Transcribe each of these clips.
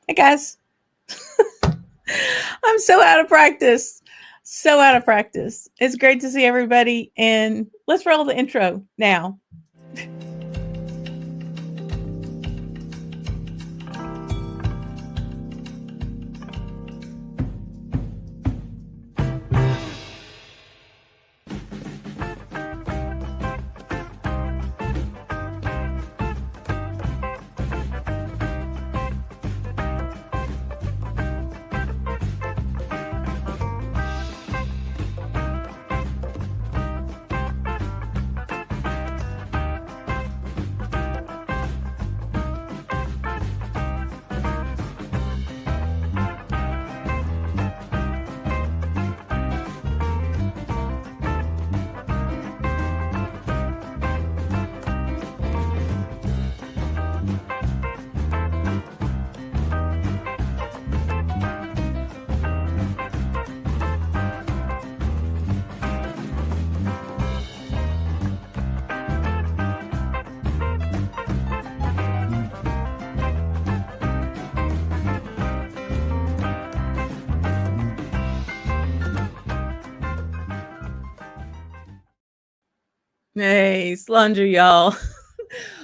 Hey guys, I'm so out of practice. So out of practice. It's great to see everybody, and let's roll the intro now. Hey, Slainte Y'all.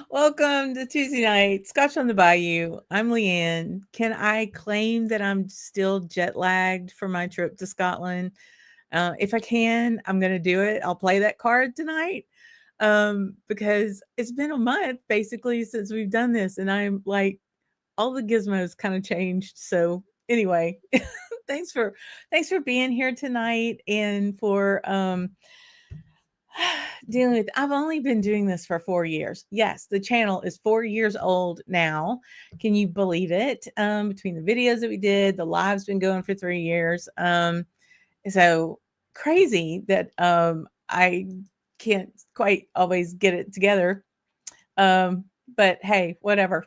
Welcome to Tuesday night, Scotch on the Bayou. I'm Leanne. Can I claim that I'm still jet lagged for my trip to Scotland? If I can, I'm going to do it. I'll play that card tonight because it's been a month basically since we've done this, and I'm like, all the gizmos kind of changed. So anyway, thanks for being here tonight and for dealing with. I've only been doing this for 4 years. Yes, the channel is 4 years old now. Can you believe it? Between the videos that we did, the live's been going for 3 years. So crazy that I can't quite always get it together. But hey, whatever.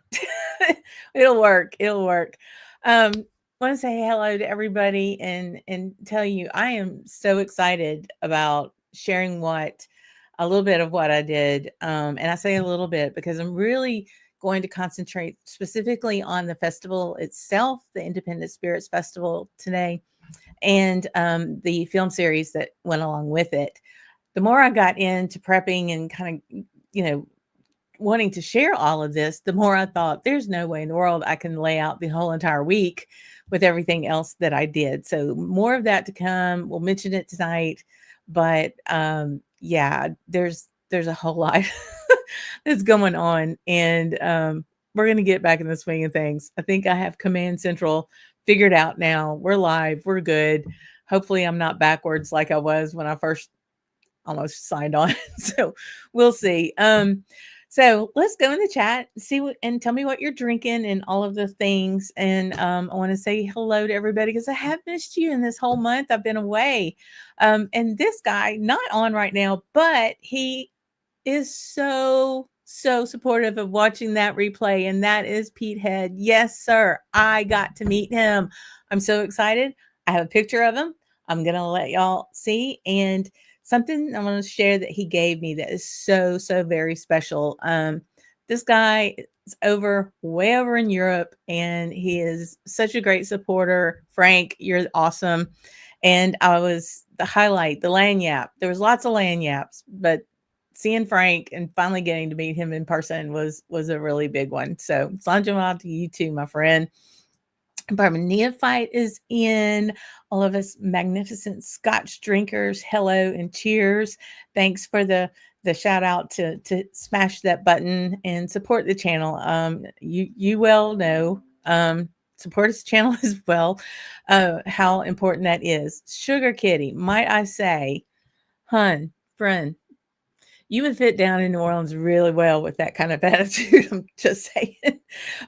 It'll work. It'll work. Um, want to say hello to everybody and tell you I am so excited about sharing what a little bit of what I did. And I say a little bit because I'm really going to concentrate specifically on the festival itself, the Independent Spirits Festival today, and the film series that went along with it. The more I got into prepping and kind of, wanting to share all of this, the more I thought there's no way in the world I can lay out the whole entire week with everything else that I did. So more of that to come. We'll mention it tonight, but yeah, there's a whole lot that's going on, and we're gonna get back in the swing of things. I think I have Command Central figured out now. We're live. We're good. Hopefully, I'm not backwards like I was when I first almost signed on. So we'll see. So let's go in the chat, see what, and tell me what you're drinking and all of the things. And I want to say hello to everybody because I have missed you in this whole month. I've been away. And this guy, not on right now, but he is so supportive of watching that replay. And that is Pete Head. Yes, sir. I got to meet him. I'm so excited. I have a picture of him. I'm going to let y'all see. And something I want to share that he gave me that is so very special. This guy is way over in Europe, and he is such a great supporter. Frank, you're awesome. And I was the highlight, the lanyap. There was lots of lanyaps, but seeing Frank and finally getting to meet him in person was a really big one. So Sanjay to you too, my friend. Barbara Neophyte is in. All of us magnificent Scotch drinkers, hello and cheers. Thanks for the shout out to smash that button and support the channel. You well know, support this channel as well, how important that is. Sugar Kitty, might I say, hun, friend, you would fit down in New Orleans really well with that kind of attitude. I'm just saying.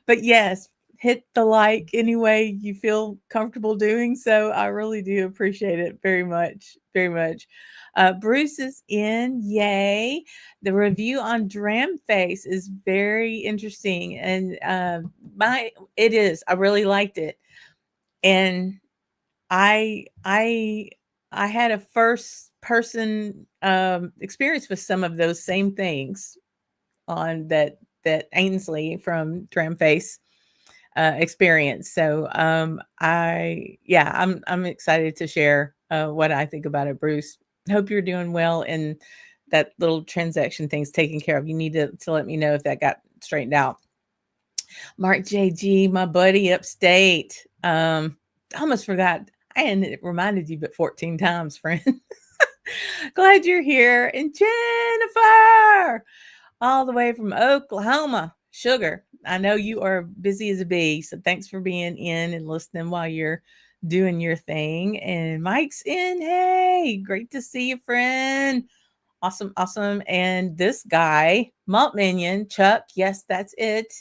But yes, hit the like any way you feel comfortable doing so. I really do appreciate it very much, very much. Bruce is in. Yay. The review on Dram Face is very interesting. And it is. I really liked it. And I had a first person experience with some of those same things on that Ainsley from Dramface experience. So I'm excited to share what I think about it, Bruce. Hope you're doing well and that little transaction thing's taken care of. You need to let me know if that got straightened out. Mark JG, my buddy upstate. I almost forgot. I hadn't reminded you but 14 times, friend. Glad you're here. And Jennifer, all the way from Oklahoma. Sugar, I know you are busy as a bee, so thanks for being in and listening while you're doing your thing. And Mike's in. Hey, great to see you, friend. Awesome, awesome. And this guy, Malt Minion, Chuck, yes, that's it.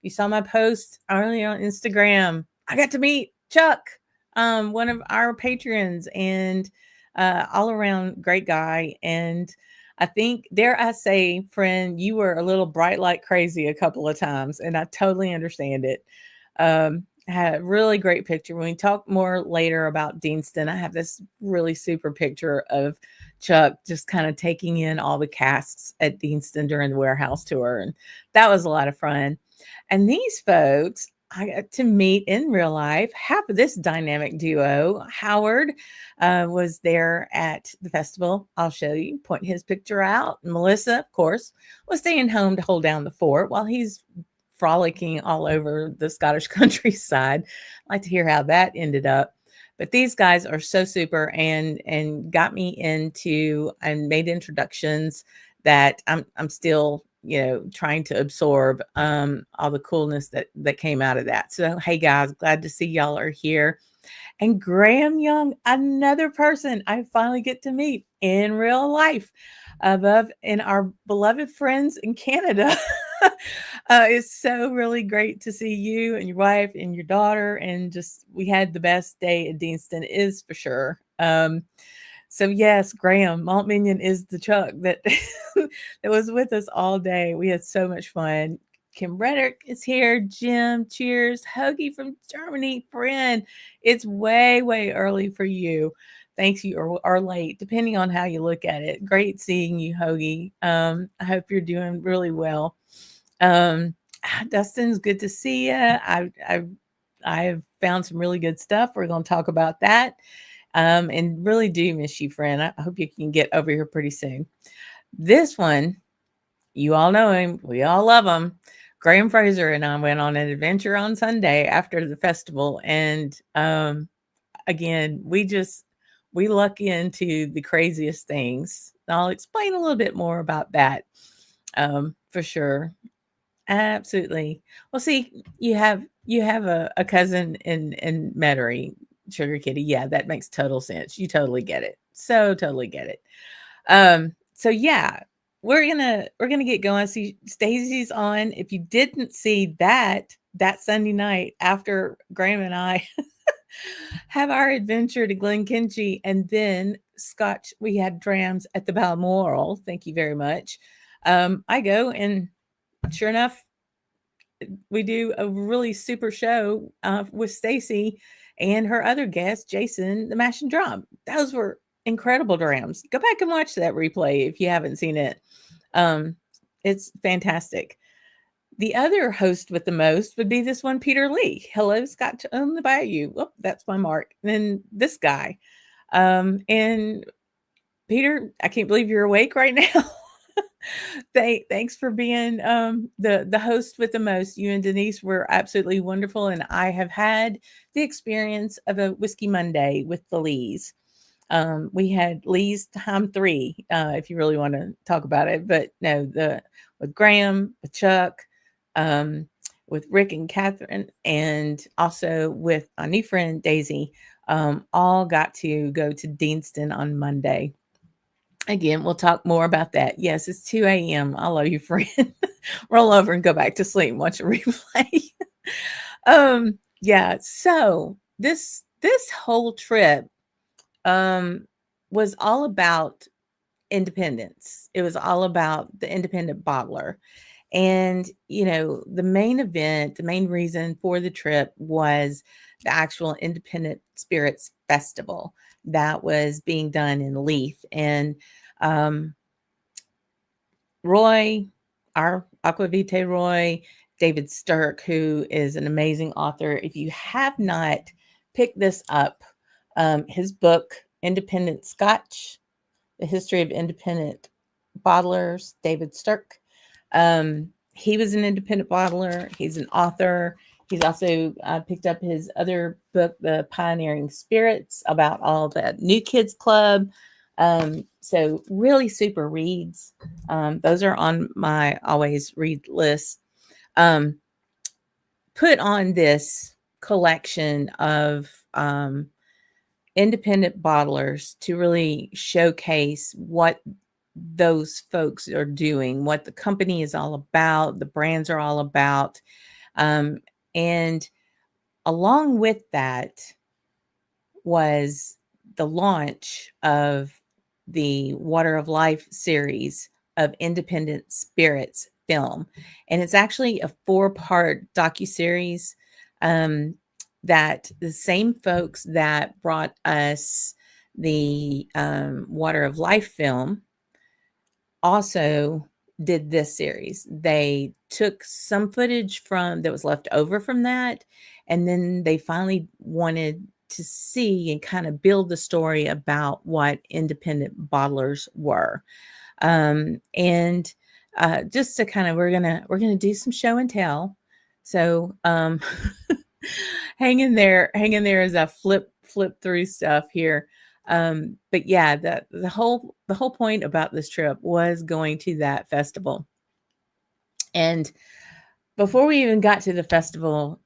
You saw my post earlier on Instagram. I got to meet Chuck, one of our patrons, and all around great guy. And I think, dare I say, friend, you were a little bright like crazy a couple of times, and I totally understand it. Had a really great picture. When we talk more later about Deanston, I have this really super picture of Chuck just kind of taking in all the casks at Deanston during the warehouse tour. And that was a lot of fun. And these folks, I got to meet in real life. Half of this dynamic duo, Howard was there at the festival. I'll show you, point his picture out. Melissa, of course, was staying home to hold down the fort while he's frolicking all over the Scottish countryside. I'd like to hear how that ended up. But these guys are so super and got me into and made introductions that I'm still trying to absorb all the coolness that came out of that. So hey guys, glad to see y'all are here. And Graham Young, another person I finally get to meet in real life above in our beloved friends in Canada. It's so really great to see you and your wife and your daughter. And just, we had the best day at Deanston, is for sure. So yes, Graham, Malt Minion is the Chuck that that was with us all day. We had so much fun. Kim Reddick is here. Jim, cheers. Hoagie from Germany, friend. It's way, way early for you. Thanks, you or late, depending on how you look at it. Great seeing you, Hoagie. I hope you're doing really well. Dustin's good to see you. I've found some really good stuff. We're going to talk about that. And really do miss you, friend. I hope you can get over here pretty soon. This one, you all know him. We all love him. Graham Fraser and I went on an adventure on Sunday after the festival. And again, we luck into the craziest things. I'll explain a little bit more about that for sure. Absolutely. Well, see, you have a cousin in Metairie, Sugar Kitty. Yeah, that makes total sense. You totally get it. So totally get it. So yeah, we're gonna get going. See, Stacey's on. If you didn't see that Sunday night after Graham and I have our adventure to Glenkinchie and then Scotch, we had drams at the Balmoral. Thank you very much. I go and sure enough, we do a really super show with Stacy and her other guest, Jason, the Mash and Drum. Those were incredible drams. Go back and watch that replay if you haven't seen it. It's fantastic. The other host with the most would be this one, Peter Lee. Hello, Scotch on the Bayou. Whoop, that's my mark. And then this guy. And Peter, I can't believe you're awake right now. Thanks for being the host with the most. You and Denise were absolutely wonderful, and I have had the experience of a Whiskey Monday with the Lees. We had Lee's time 3, if you really want to talk about it. But no, with Graham, with Chuck, with Rick and Catherine, and also with our new friend Daisy, all got to go to Deanston on Monday. Again, we'll talk more about that. Yes, it's 2 a.m. I love you, friend. Roll over and go back to sleep and watch a replay. Yeah, so this whole trip was all about independence. It was all about the independent bottler. And, the main event, the main reason for the trip was the actual Independent Spirits Festival that was being done in Leith. And Roy, our Aquavite Roy, David Stirk, who is an amazing author. If you have not picked this up, his book, Independent Scotch, The History of Independent Bottlers, David Stirk. He was an independent bottler. He's an author. He's also picked up his other book, The Pioneering Spirits, about all the New Kids Club. So really super reads. Those are on my always read list. Put on this collection of independent bottlers to really showcase what those folks are doing, what the company is all about, the brands are all about. And along with that was the launch of the Water of Life series of Independent Spirits film. And it's actually a 4-part docuseries that the same folks that brought us the Water of Life film also did this series. They took some footage from that was left over from that, and then they finally wanted to see and kind of build the story about what independent bottlers were. And just to kind of we're gonna do some show and tell. So hang in there as I flip through stuff here. But yeah, the whole point about this trip was going to that festival. And before we even got to the festival,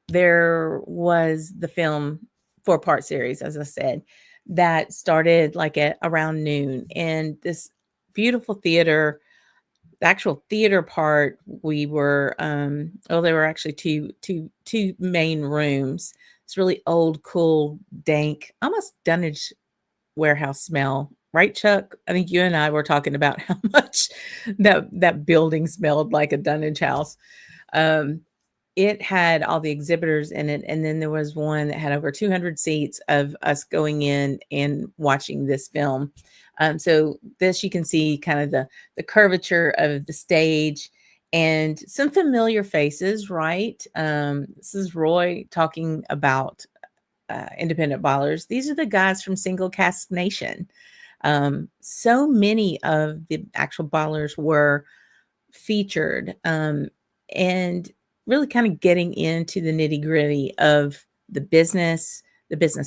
there was the film 4-part series, as I said, that started like at around noon. And this beautiful theater, the actual theater part, we were there were actually two main rooms. It's really old, cool, dank, almost dunnage warehouse smell, right, Chuck? I think you and I were talking about how much that building smelled like a dunnage house. um it had all the exhibitors in it, and then there was one that had over 200 seats of us going in and watching this film. So this, you can see kind of the curvature of the stage and some familiar faces, right? This is Roy talking about independent ballers. These are the guys from Single Cask Nation. So many of the actual ballers were featured, and really kind of getting into the nitty gritty of the business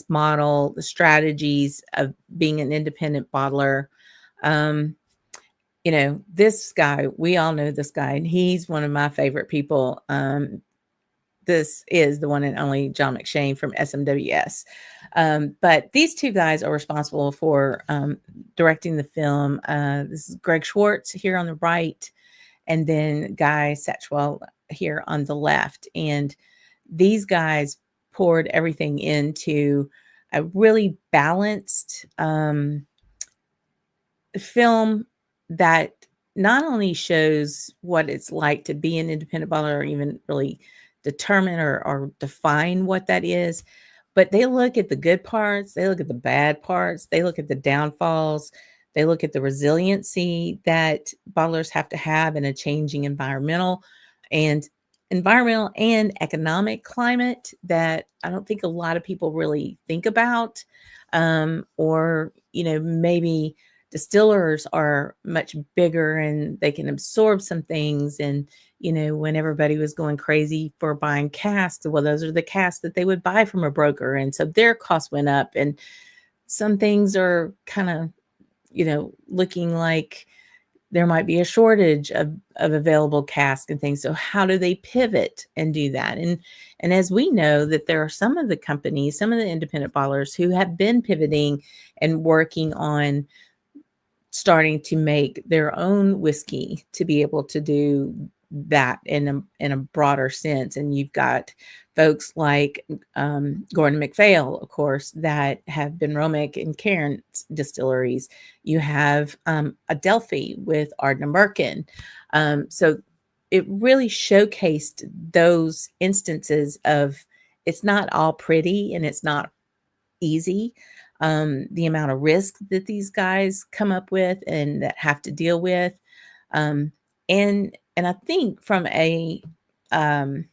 model, the strategies of being an independent bottler. Um, this guy, we all know this guy, and he's one of my favorite people. This is the one and only John McShane from SMWS. But these two guys are responsible for directing the film. This is Greg Schwartz here on the right, and then Guy Satchwell here on the left. And these guys poured everything into a really balanced film that not only shows what it's like to be an independent bottler, or even really determine or define what that is, but they look at the good parts, they look at the bad parts, they look at the downfalls, they look at the resiliency that bottlers have to have in a changing and economic climate that I don't think a lot of people really think about. Or maybe distillers are much bigger and they can absorb some things. And when everybody was going crazy for buying casks, well, those are the casks that they would buy from a broker, and so their costs went up. And some things are kind of looking like there might be a shortage of available casks and things. So how do they pivot and do that? And as we know, that there are some of the companies, some of the independent bottlers who have been pivoting and working on starting to make their own whiskey to be able to do that in a broader sense. And you've got folks like Gordon MacPhail, of course, that have been Romick and Cairns distilleries. You have Adelphi with Ardnah Birkin. So it really showcased those instances of it's not all pretty and it's not easy. The amount of risk that these guys come up with and that have to deal with. And I think from a they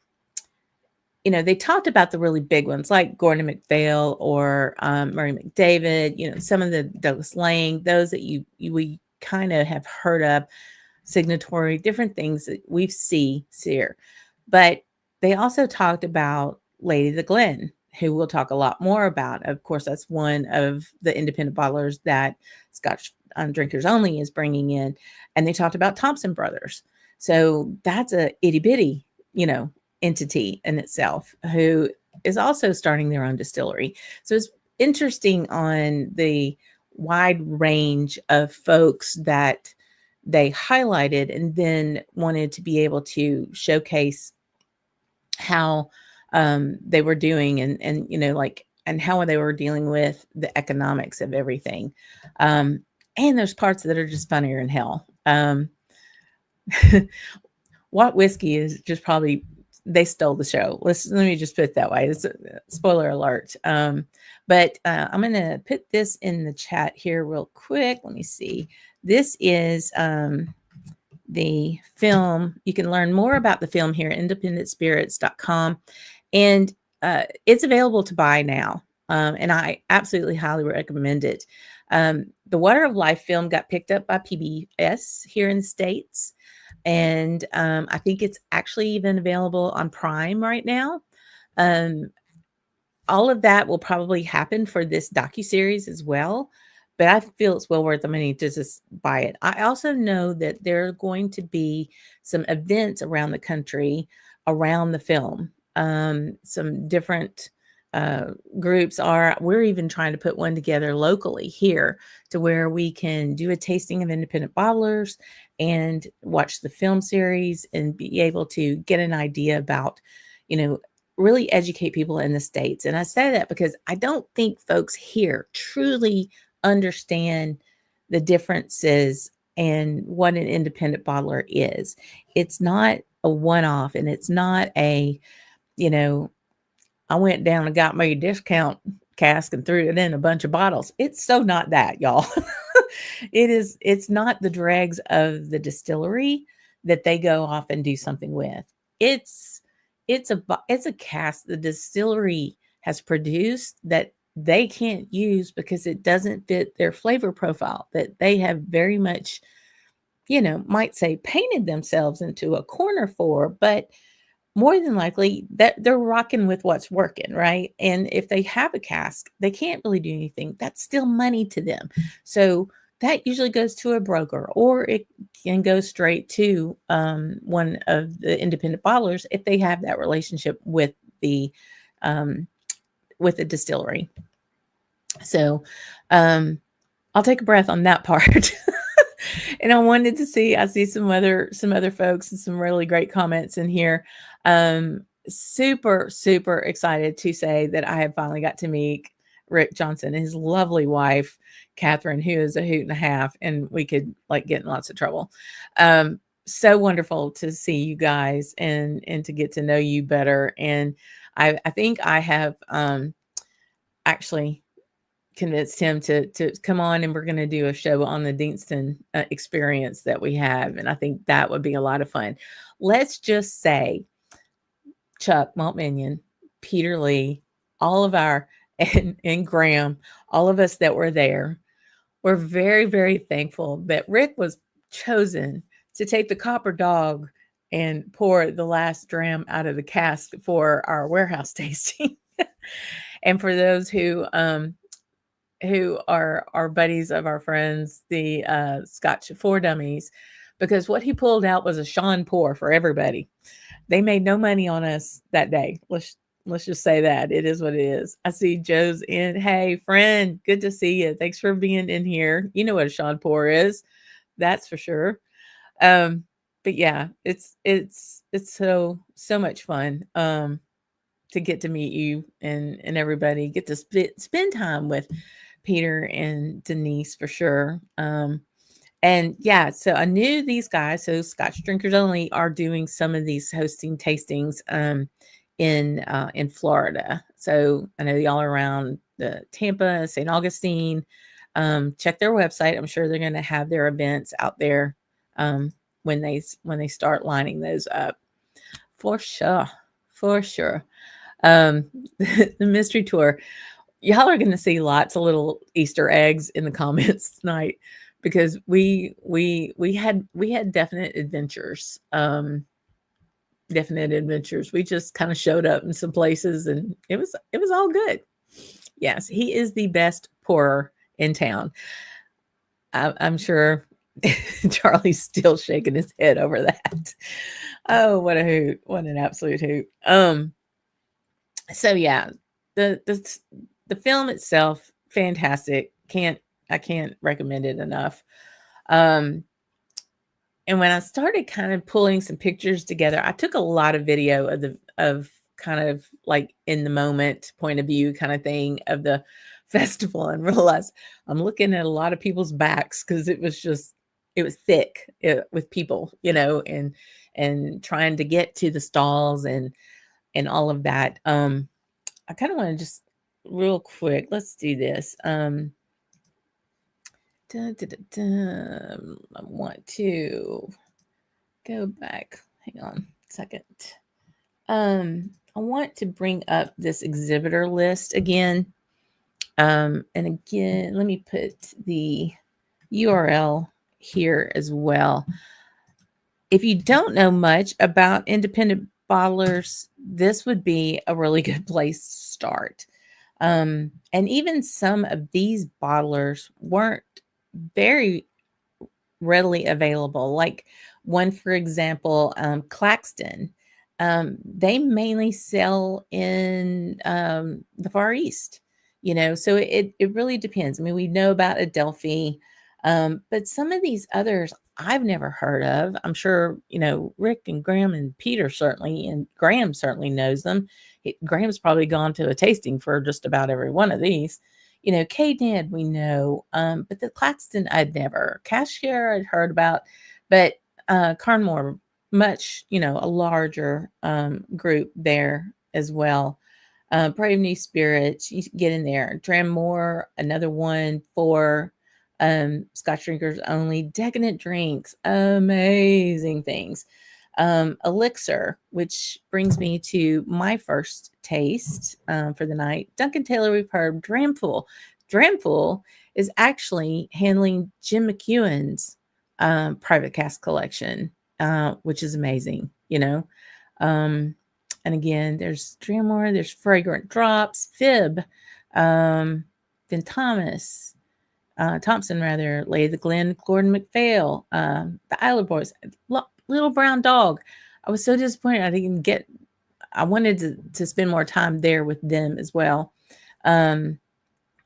talked about the really big ones like Gordon MacPhail or Murray McDavid, some of the Douglas Lang, those that we kind of have heard of, Signatory, different things that we've seen here. But they also talked about Lady of the Glen, who we'll talk a lot more about. Of course, that's one of the independent bottlers that Scotch Drinkers Only is bringing in. And they talked about Thompson Brothers. So that's a itty bitty, entity in itself who is also starting their own distillery. So it's interesting on the wide range of folks that they highlighted and then wanted to be able to showcase how they were doing and and how they were dealing with the economics of everything. And there's parts that are just funnier than hell. What whiskey is just probably they stole the show. Let me just put it that way. It's a spoiler alert. But I'm going to put this in the chat here real quick. Let me see. This is the film. You can learn more about the film here at independentspirits.com. And it's available to buy now. And I absolutely highly recommend it. The Water of Life film got picked up by PBS here in the States. And I think it's actually even available on Prime right now. All of that will probably happen for this docuseries as well. But I feel it's well worth the money to just buy it. I also know that there are going to be some events around the country around the film. Some different groups we're even trying to put one together locally here to where we can do a tasting of independent bottlers and watch the film series and be able to get an idea about, really educate people in the States. And I say that because I don't think folks here truly understand the differences and what an independent bottler is. It's not a one-off and it's not a, I went down and got me a discount cask and threw it in a bunch of bottles. It's so not that, y'all. It's not the dregs of the distillery that they go off and do something with. It's a cask the distillery has produced that they can't use because it doesn't fit their flavor profile that they have very much, might say painted themselves into a corner for, but more than likely that they're rocking with what's working, right? And if they have a cask, they can't really do anything. That's still money to them. So that usually goes to a broker, or it can go straight to one of the independent bottlers if they have that relationship with the distillery. So I'll take a breath on that part. And I wanted to I see some other folks and some really great comments in here. Super, super excited to say that I have finally got to meet Rick Johnson and his lovely wife, Catherine, who is a hoot and a half, and we could get in lots of trouble. So wonderful to see you guys and to get to know you better. And I think I have actually convinced him to come on, and we're going to do a show on the Deanston experience that we have. And I think that would be a lot of fun. Let's just say Chuck, Malt Minion, Peter Lee, all of our, and Graham, all of us that were there, we're very, very thankful that Rick was chosen to take the copper dog and pour the last dram out of the cask for our warehouse tasting. And for those who are our buddies of our friends, the Scotch 4 Dummies, because what he pulled out was a Sean pour for everybody. They made no money on us that day. Let's just say that. It is what it is. I see Joe's in. Hey, friend, good to see you. Thanks for being in here. You know what a Sean pour is. That's for sure. But yeah, it's so much fun to get to meet you and everybody, get to spend time with Peter and Denise for sure. And yeah, so I knew these guys. So Scotch Drinkers Only are doing some of these hosting tastings in Florida. So I know y'all are around the Tampa, St. Augustine. Check their website. I'm sure they're going to have their events out there when they start lining those up. For sure. For sure. Um, the mystery tour, y'all are gonna see lots of little Easter eggs in the comments tonight because we had definite adventures. Definite adventures. We just kind of showed up in some places and it was all good. Yes, he is the best pourer in town. I'm sure Charlie's still shaking his head over that. Oh, what a hoot. What an absolute hoot. So yeah, the the film itself, fantastic. I can't recommend it enough. Um, and when I started kind of pulling some pictures together, I took a lot of video of kind of like in the moment point of view kind of thing of the festival and realized I'm looking at a lot of people's backs because it was thick with people, and trying to get to the stalls and all of that. I kind of want to just real quick, let's do this. Dun, dun, dun, dun. I want to go back. Hang on a second. I want to bring up this exhibitor list again. And again, let me put the URL here as well. If you don't know much about independent bottlers, this would be a really good place to start. And even some of these bottlers weren't very readily available. Like one, for example, Claxton. They mainly sell in the Far East, so it really depends. I mean, we know about Adelphi, but some of these others I've never heard of. I'm sure, Rick and Graham and Peter certainly, and Graham certainly knows them. Graham's probably gone to a tasting for just about every one of these. K-Dad we know, but the Claxton I'd never. Cashier I'd heard about, but Carnmore, much, a larger group there as well. Brave New Spirits, you get in there. Dramore, another one for Scotch drinkers only. Decadent Drinks, amazing things. Elixir, which brings me to my first taste for the night. Duncan Taylor, we've heard. Dramful. Dramful is actually handling Jim McEwen's private cask collection, which is amazing, and again, there's Dramore, there's Fragrant Drops, Fib, then Thompson rather, Lay the Glen, Gordon MacPhail, the Isler Boys, Little Brown Dog. I was so disappointed I didn't get. I wanted to spend more time there with them as well. And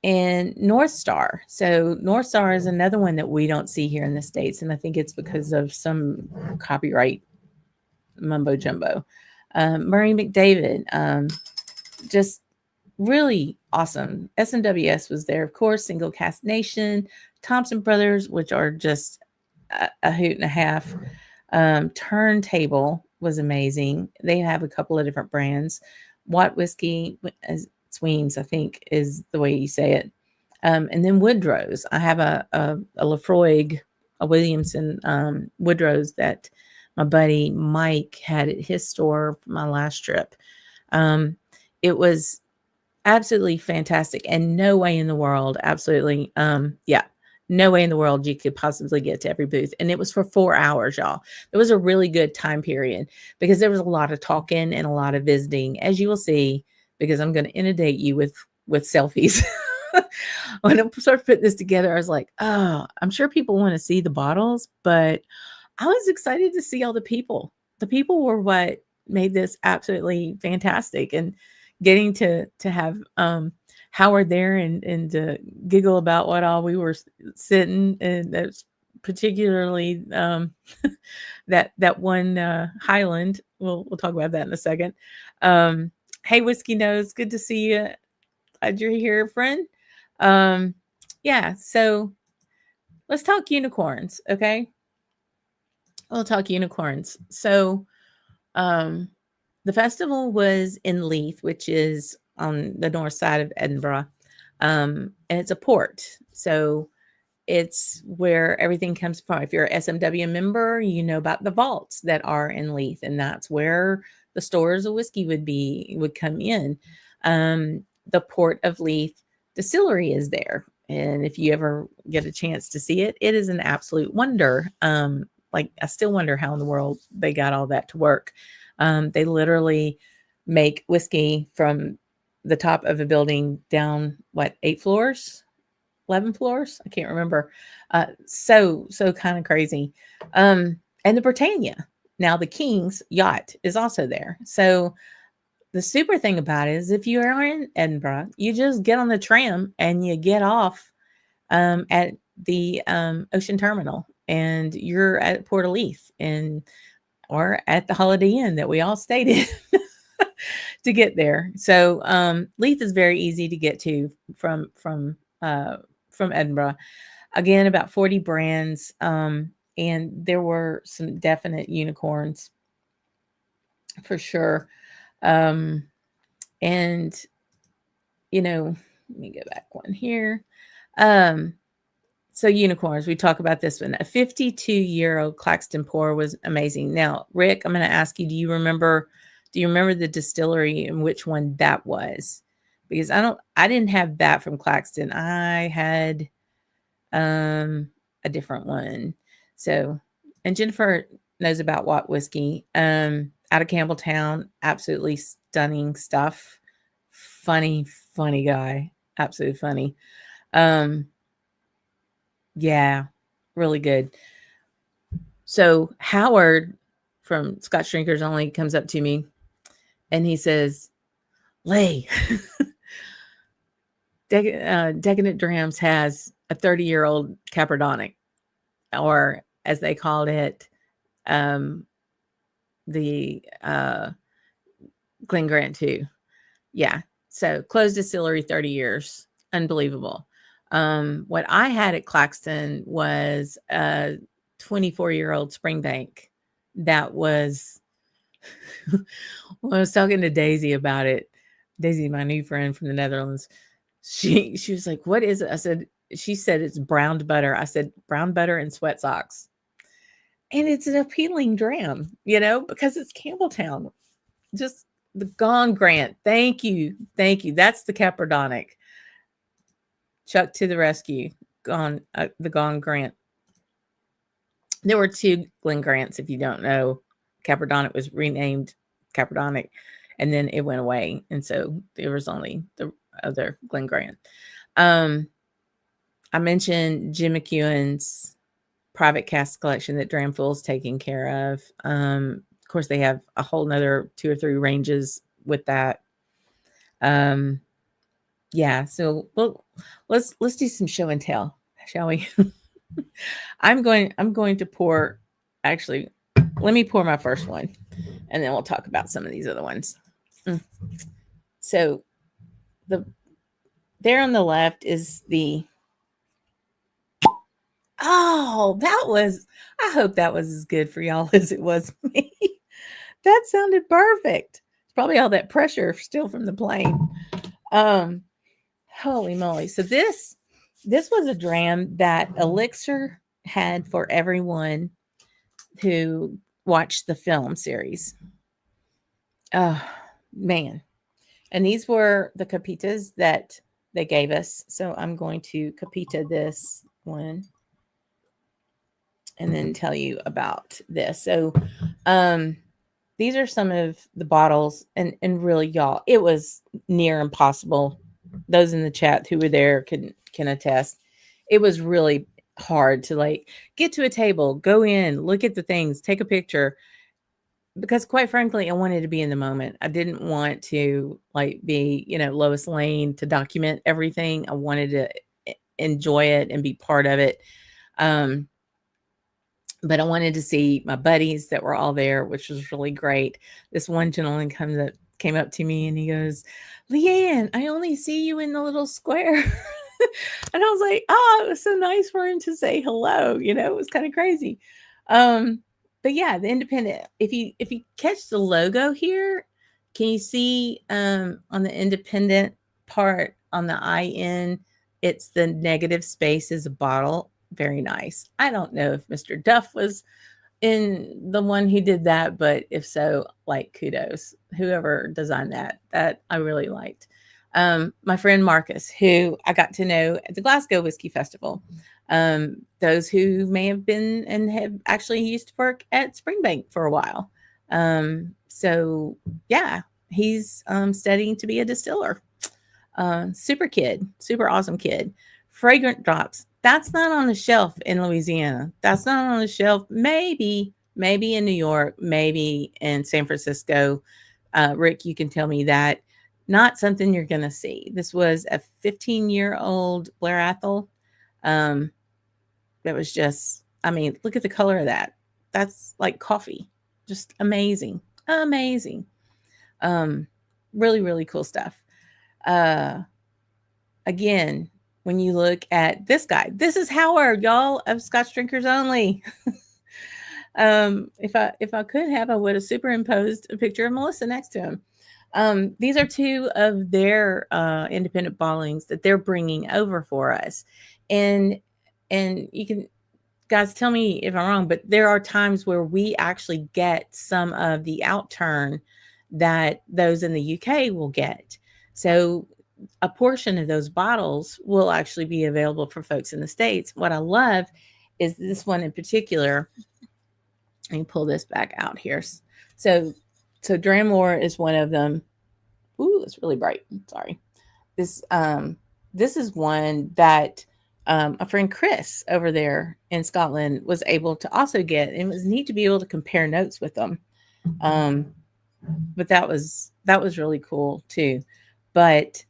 North Star. So North Star is another one that we don't see here in the States, and I think it's because of some copyright mumbo jumbo. Murray McDavid, just really awesome. SNWS was there, of course. Single Cask Nation, Thompson Brothers, which are just a hoot and a half. Turntable was amazing. They have a couple of different brands. Watt Whiskey, Sweems, I think is the way you say it. And then Woodrow's. I have a Lafroig, a Williamson Woodrow's that my buddy Mike had at his store for my last trip. It was absolutely fantastic, and no way in the world, absolutely, no way in the world you could possibly get to every booth. And it was for 4 hours, y'all. It was a really good time period because there was a lot of talking and a lot of visiting, as you will see, because I'm going to inundate you with selfies. When I started putting this together, I was like, oh, I'm sure people want to see the bottles, but I was excited to see all the people. The people were what made this absolutely fantastic. And getting to have Howard there and to giggle about what all we were sitting, and that's particularly that one Highland. We'll talk about that in a second. Hey, Whiskey Nose, good to see you. Glad you're here, friend. Yeah, so let's talk unicorns, okay? We'll talk unicorns. So, the festival was in Leith, which is on the north side of Edinburgh, and it's a port. So it's where everything comes from. If you're a SMW member, you know about the vaults that are in Leith, and that's where the stores of whiskey would come in. The Port of Leith distillery is there, and if you ever get a chance to see it, it is an absolute wonder. Like, I still wonder how in the world they got all that to work. They literally make whiskey from the top of a building down, what, 8 floors, 11 floors? I can't remember. So kind of crazy. And the Britannia. Now the King's yacht is also there. So the super thing about it is, if you are in Edinburgh, you just get on the tram and you get off at the ocean terminal, and you're at Port of Leith, or at the Holiday Inn that we all stayed in to get there. So Leith is very easy to get to from Edinburgh. Again, about 40 brands, and there were some definite unicorns for sure. And let me go back one here. So unicorns, we talk about this one. A 52-year-old Claxton pour was amazing. Now, Rick, I'm going to ask you, do you remember the distillery and which one that was? Because I didn't have that from Claxton. I had a different one. So, and Jennifer knows about Watt whiskey. Out of Campbelltown, absolutely stunning stuff. Funny guy. Absolutely funny. Yeah, really good. So Howard from Scotch Drinkers Only comes up to me and he says, Lay, Decadent Drams has a 30-year-old Caperdonic, or as they called it, the Glen Grant 2. Yeah. So closed distillery, 30 years. Unbelievable. What I had at Claxton was a 24-year-old Springbank that was, when I was talking to Daisy about it, Daisy, my new friend from the Netherlands, she was like, what is it? She said it's browned butter. I said, brown butter and sweat socks. And it's an appealing dram, because it's Campbelltown. Just the Gone Grant. Thank you. That's the Caperdonic. Chuck to the rescue. The Gone Grant. There were 2 Glen Grants, if you don't know. Caperdonic was renamed Caperdonic, and then it went away. And so there was only the other Glen Grant. I mentioned Jim McEwen's private cask collection that Dramful's taking care of. Of course, they have a whole nother 2 or 3 ranges with that. Yeah, so let's do some show and tell, shall we? I'm going to pour. Actually, let me pour my first one, and then we'll talk about some of these other ones. So there on the left is the. Oh, I hope that was as good for y'all as it was me. That sounded perfect. It's probably all that pressure still from the plane. Holy moly. So this was a dram that Elixir had for everyone who watched the film series. Oh, man. And these were the capitas that they gave us. So I'm going to capita this one and then tell you about this. So these are some of the bottles, and really, y'all, it was near impossible. Those in the chat who were there can attest. It was really hard to get to a table, go in, look at the things, take a picture, because quite frankly, I wanted to be in the moment. I didn't want to be, Lois Lane to document everything. I wanted to enjoy it and be part of it. But I wanted to see my buddies that were all there, which was really great. This one gentleman came up to me and he goes, Leanne, I only see you in the little square. And I was like, oh, it was so nice for him to say hello. It was kind of crazy. But yeah, the Independent, if you catch the logo here, can you see on the Independent part on the IN, it's the negative space is a bottle. very nice. I don't know if Mr. Duff was in the one who did that, but if so, like kudos, whoever designed that I really liked. My friend Marcus, who I got to know at the Glasgow Whiskey Festival. Those who may have been and have actually used to work at Springbank for a while. So yeah, he's studying to be a distiller. Super kid, super awesome kid. Fragrant drops. That's not on the shelf in Louisiana. That's not on the shelf. Maybe in New York, maybe in San Francisco. Rick, you can tell me that. Not something you're going to see. This was a 15-year-old Blair Athol. That was just, I mean, look at the color of that. That's like coffee. Just amazing. Amazing. Um, really, really cool stuff. Uh, Again, when you look at this guy, this is Howard, y'all, of Scotch Drinkers Only. If I could have, I would have superimposed a picture of Melissa next to him. These are two of their independent bottlings that they're bringing over for us, and you can, guys, tell me if I'm wrong, but there are times where we actually get some of the outturn that those in the UK will get. So a portion of those bottles will actually be available for folks in the States. What I love is this one in particular. Let me pull this back out here. So Dramore is one of them. Ooh, it's really bright. Sorry. This is one that a friend Chris over there in Scotland was able to also get. And it was neat to be able to compare notes with them. But that was really cool too. But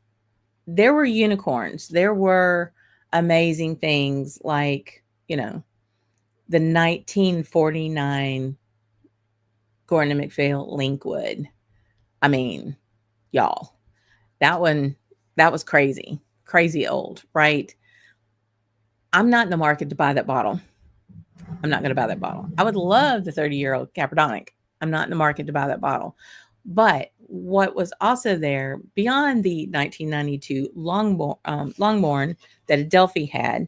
there were unicorns. There were amazing things like, the 1949 Gordon and MacPhail Linkwood. I mean, y'all, that was crazy, crazy old, right? I'm not in the market to buy that bottle. I'm not going to buy that bottle. I would love the 30-year-old Capradonic. I'm not in the market to buy that bottle. But what was also there beyond the 1992 Longmorn that Adelphi had,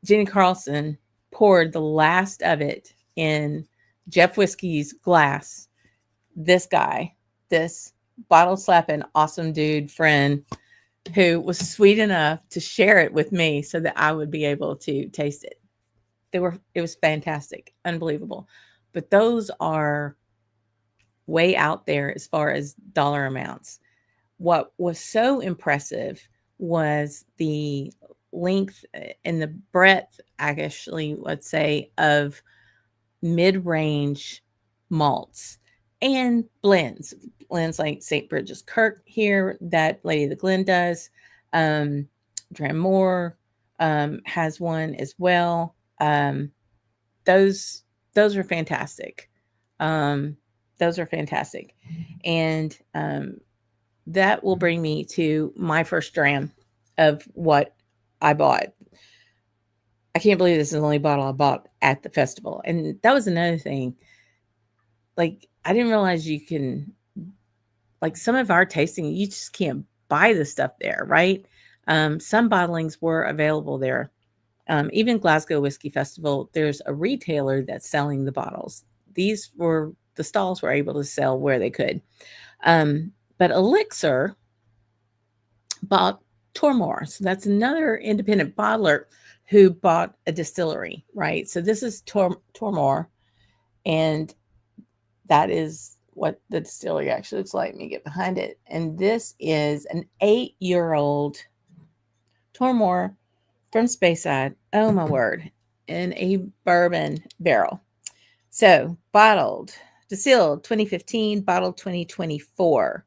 Jenny Carlson poured the last of it in Jeff Whiskey's glass. This guy, this bottle slapping awesome dude friend who was sweet enough to share it with me so that I would be able to taste it. It was fantastic, unbelievable. But those are way out there as far as dollar amounts. What was so impressive was the length and the breadth, actually, let's say, of mid-range malts and blends like St. Bridget's Kirk here that Lady of the Glen does. Dramore has one as well. Those are fantastic. Those are fantastic. And that will bring me to my first dram of what I bought. I can't believe this is the only bottle I bought at the festival. And that was another thing. Like, I didn't realize you can, like, some of our tasting, you just can't buy the stuff there, right? Some bottlings were available there. Even Glasgow Whiskey Festival, there's a retailer that's selling the bottles. The stalls were able to sell where they could. But Elixir bought Tormore. So that's another independent bottler who bought a distillery, right? So this is Tormore, and that is what the distillery actually looks like. Let me get behind it. And this is an 8-year-old Tormore from Speyside. Oh my word. In a bourbon barrel. So distilled 2015, bottled 2024.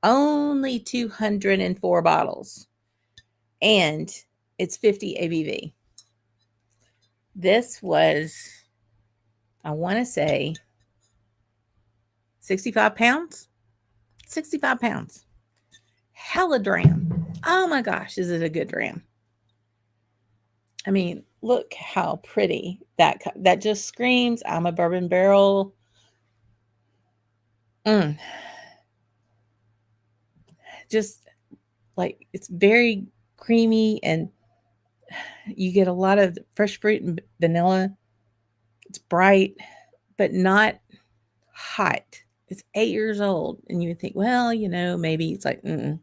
Only 204 bottles. And it's 50 ABV. This was, I want to say, 65 pounds. 65 pounds. Hella dram. Oh my gosh, is it a good dram? I mean, look how pretty that just screams, I'm a bourbon barrel. Just like, it's very creamy and You get a lot of fresh fruit and vanilla. It's bright, but not hot. It's 8 years old. And you would think, well, maybe it's like, mm.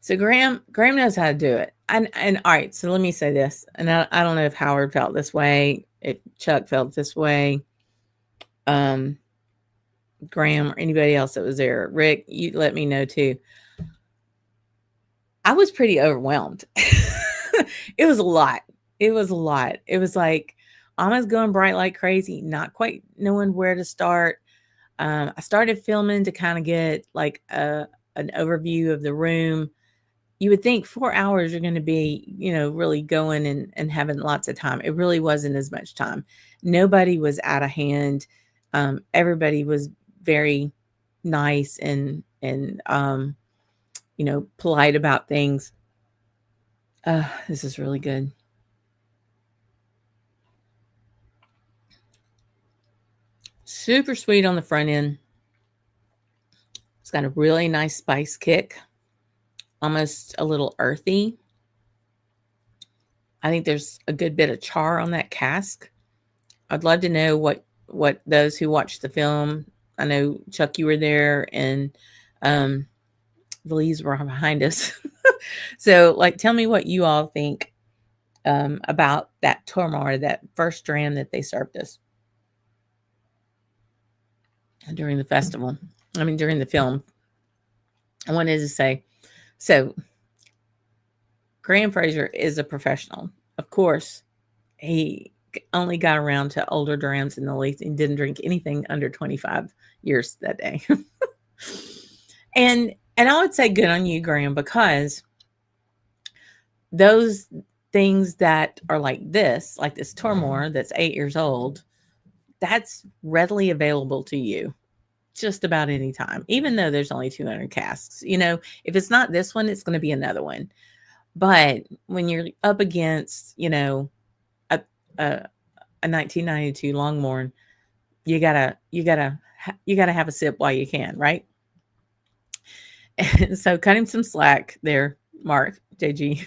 So Graham knows how to do it. And all right, so let me say this. And I don't know if Howard felt this way, if Chuck felt this way, Graham or anybody else that was there. Rick, you let me know too. I was pretty overwhelmed. It was a lot. It was a lot. It was like almost going bright like crazy, not quite knowing where to start. I started filming to kind of get like an overview of the room. You would think 4 hours you're going to be, really going and having lots of time. It really wasn't as much time. Nobody was out of hand. Everybody was very nice and polite about things. This is really good. Super sweet on the front end. It's got a really nice spice kick, almost a little earthy. I think there's a good bit of char on that cask. I'd love to know what those who watched the film. I know Chuck, you were there, and the Lees were behind us. So, tell me what you all think about that Tormar, that first dram that they served us during the festival. I mean, during the film. I wanted to say, so Graham Fraser is a professional. Of course, he only got around to older drams in the least and didn't drink anything under 25 years that day. and I would say good on you, Graham, because those things that are like this Tormar that's 8 years old, that's readily available to you just about any time, even though there's only 200 casks. If it's not this one, it's going to be another one. But when you're up against, a 1992 Longmorn, you gotta have a sip while you can, right? And so cut him some slack there, Mark, JG.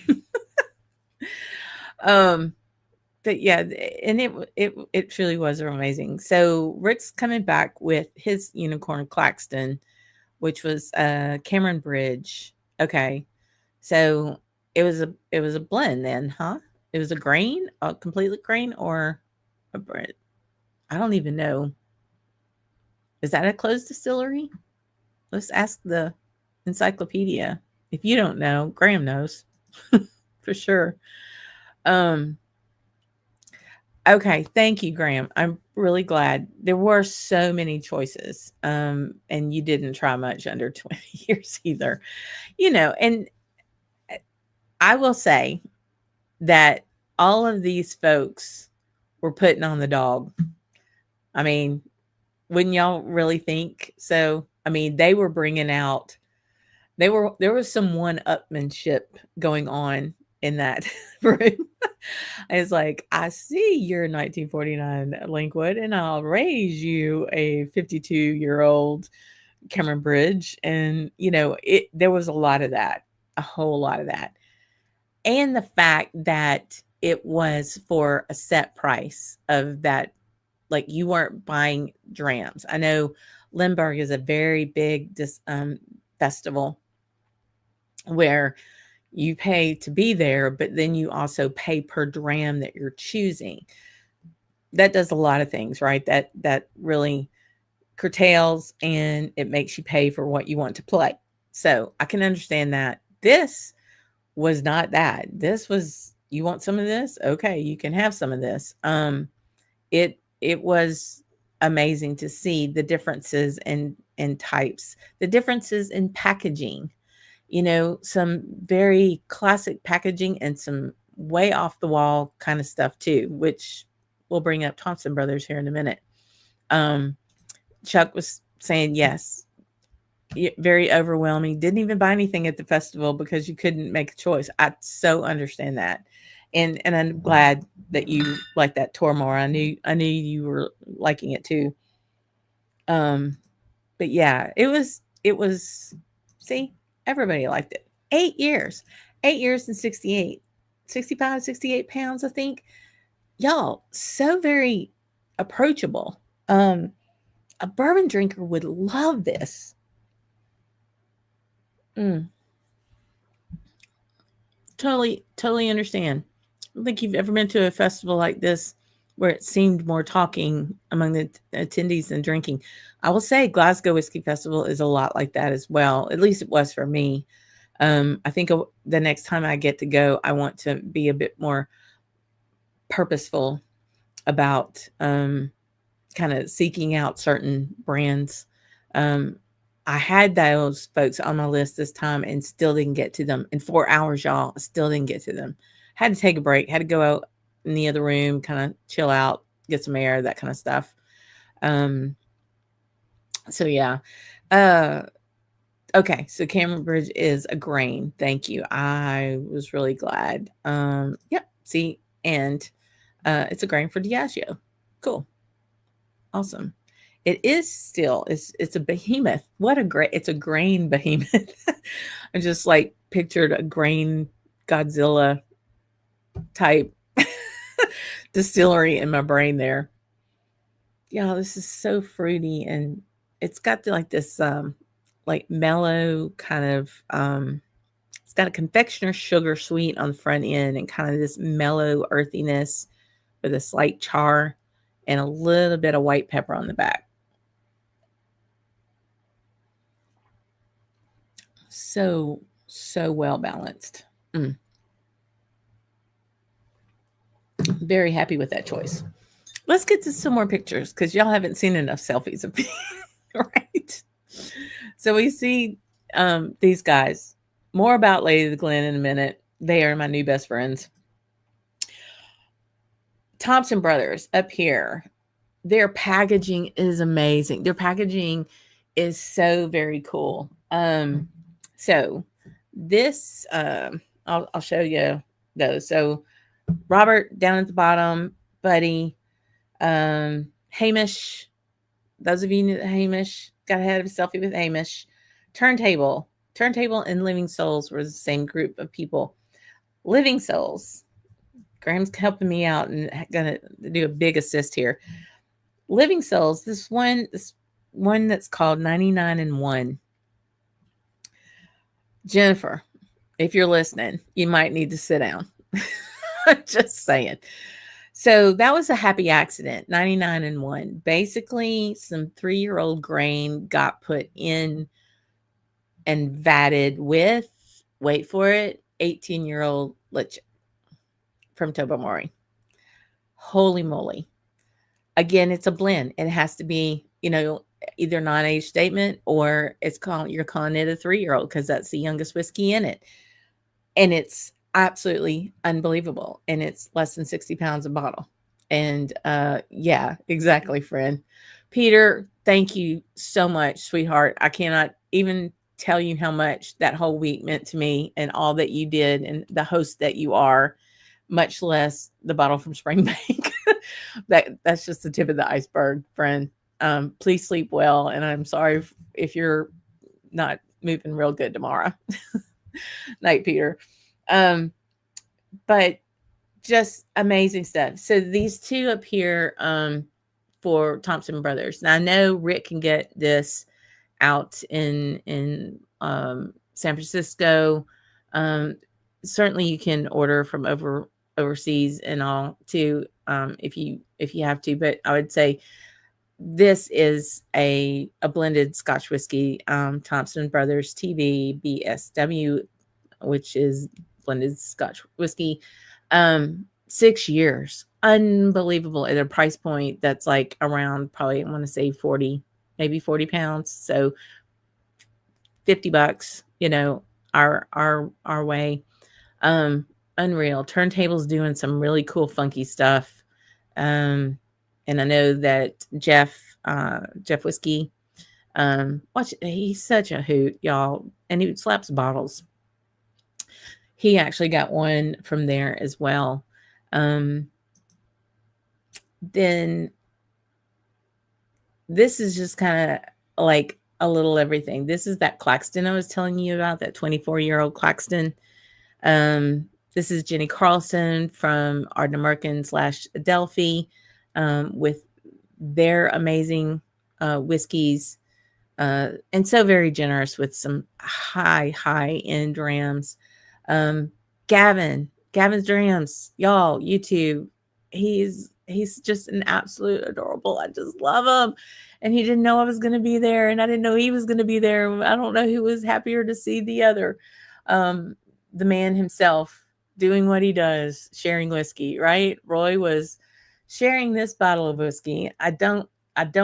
But yeah, and it truly was amazing. So Rick's coming back with his Unicorn Claxton, which was Cameron Bridge. Okay, so it was a blend then, huh? It was a grain, a completely grain, or a bread. I don't even know. Is that a closed distillery? Let's ask the encyclopedia. If you don't know, Graham knows for sure. Okay, thank you, Graham. I'm really glad. There were so many choices, and you didn't try much under 20 years either. And I will say that all of these folks were putting on the dog. I mean, wouldn't y'all really think so? I mean, they were bringing out, there was some one-upmanship going on in that room. It's like, I see you're 1949 Linkwood, and I'll raise you a 52-year-old Cameron Bridge. And, there was a lot of that, a whole lot of that. And the fact that it was for a set price of that, like you weren't buying drams. I know Lindbergh is a very big festival where you pay to be there, but then you also pay per dram that you're choosing. That does a lot of things, right? That really curtails, and it makes you pay for what you want to play. So I can understand that. This was not that. This was, you want some of this? Okay, you can have some of this. It was amazing to see the differences in types, the differences in packaging. Some very classic packaging and some way off the wall kind of stuff too, which we'll bring up Thompson Brothers here in a minute. Chuck was saying, yes, very overwhelming. Didn't even buy anything at the festival because you couldn't make a choice. I so understand that. And I'm glad that you like that Tormar. I knew you were liking it too. But yeah, it was, see, Everybody liked it. 8 years. 8 years and 65, 68 pounds, I think. Y'all, so very approachable. A bourbon drinker would love this. Mm, totally understand. I don't think you've ever been to a festival like this where it seemed more talking among the attendees than drinking. I will say Glasgow Whiskey Festival is a lot like that as well. At least it was for me. I think the next time I get to go, I want to be a bit more purposeful about kind of seeking out certain brands. Um, I had those folks on my list this time and still didn't get to them. In 4 hours, y'all, still didn't get to them. Had to take a break, had to go out in the other room, kind of chill out, get some air, that kind of stuff. So yeah. Okay, so Cameron Bridge is a grain. Thank you. I was really glad. Yep, see, and it's a grain for Diageo. Cool. Awesome. It is still, it's a behemoth. What a great, it's a grain behemoth. I just like pictured a grain Godzilla type distillery in my brain there. Yeah, this is so fruity, and it's got like this like mellow kind of it's got a confectioner sugar sweet on the front end and kind of this mellow earthiness with a slight char and a little bit of white pepper on the back. So well balanced. Very happy with that choice. Let's get to some more pictures because y'all haven't seen enough selfies of me, right? So we see these guys. More about Lady of the Glen in a minute. They are my new best friends. Thompson Brothers up here. Their packaging is amazing. Their packaging is so very cool. So this I'll show you those. So Robert down at the bottom, Buddy, Hamish. Those of you who know Hamish, got ahead of a selfie with Hamish. Turntable and Living Souls were the same group of people. Living Souls. Graham's helping me out and gonna do a big assist here. Living Souls, this one that's called 99 and 1. Jennifer, if you're listening, you might need to sit down. Just saying. So that was a happy accident, 99 and 1. Basically, some 3-year-old grain got put in and vatted with, wait for it, 18-year-old lich from Tobermory. Holy moly. Again, it's a blend. It has to be, either non-age statement or you're calling it a 3-year-old because that's the youngest whiskey in it. And it's absolutely unbelievable. And it's less than 60 pounds a bottle. And yeah, exactly, friend. Peter, thank you so much, sweetheart. I cannot even tell you how much that whole week meant to me and all that you did and the host that you are, much less the bottle from Springbank. That's just the tip of the iceberg, friend. Please sleep well. And I'm sorry if you're not moving real good tomorrow. Night, Peter. But just amazing stuff. So these two up here for Thompson Brothers. Now I know Rick can get this out in San Francisco. Certainly you can order from overseas and all too, if you have to. But I would say this is a blended Scotch whiskey, Thompson Brothers TV BSW, which is blended Scotch whiskey. 6 years, unbelievable at a price point that's like around probably I want to say 40, maybe 40 pounds. So $50, our way. Unreal. Turntable's doing some really cool, funky stuff. And I know that Jeff Whiskey, he's such a hoot, y'all, and he slaps bottles. He actually got one from there as well. Then this is just kind of like a little everything. This is that Claxton I was telling you about, that 24-year-old Claxton. This is Jenny Carlson from Ardnamurchan / Adelphi, with their amazing whiskeys, and so very generous with some high end drams. Gavin's Drams, y'all, YouTube. He's just an absolute adorable. I just love him. And he didn't know I was going to be there, and I didn't know he was going to be there. I don't know who was happier to see the other. The man himself doing what he does, sharing whiskey, right? Roy was sharing this bottle of whiskey. I don't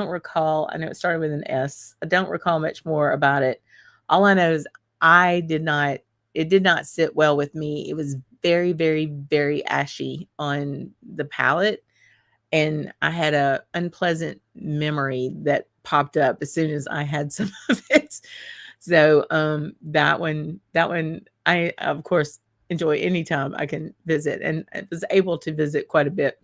recall. I know it started with an S. I don't recall much more about it. All I know is it did not sit well with me. It was very, very, very ashy on the palate. And I had a unpleasant memory that popped up as soon as I had some of it. So that one, I of course enjoy anytime I can visit, and I was able to visit quite a bit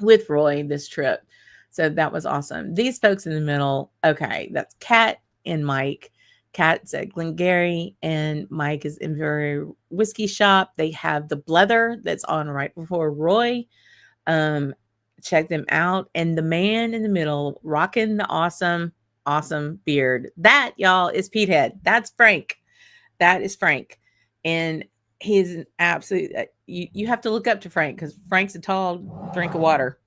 with Roy this trip. So that was awesome. These folks in the middle, okay, that's Kat and Mike. Kat's at Glengarry and Mike is in Very Whiskey Shop. They have the Blether that's on right before Roy. Check them out. And the man in the middle rocking the awesome beard. That, y'all, is Pete Head. That's Frank. That is Frank. And he's an absolute, you have to look up to Frank because Frank's a tall drink of water.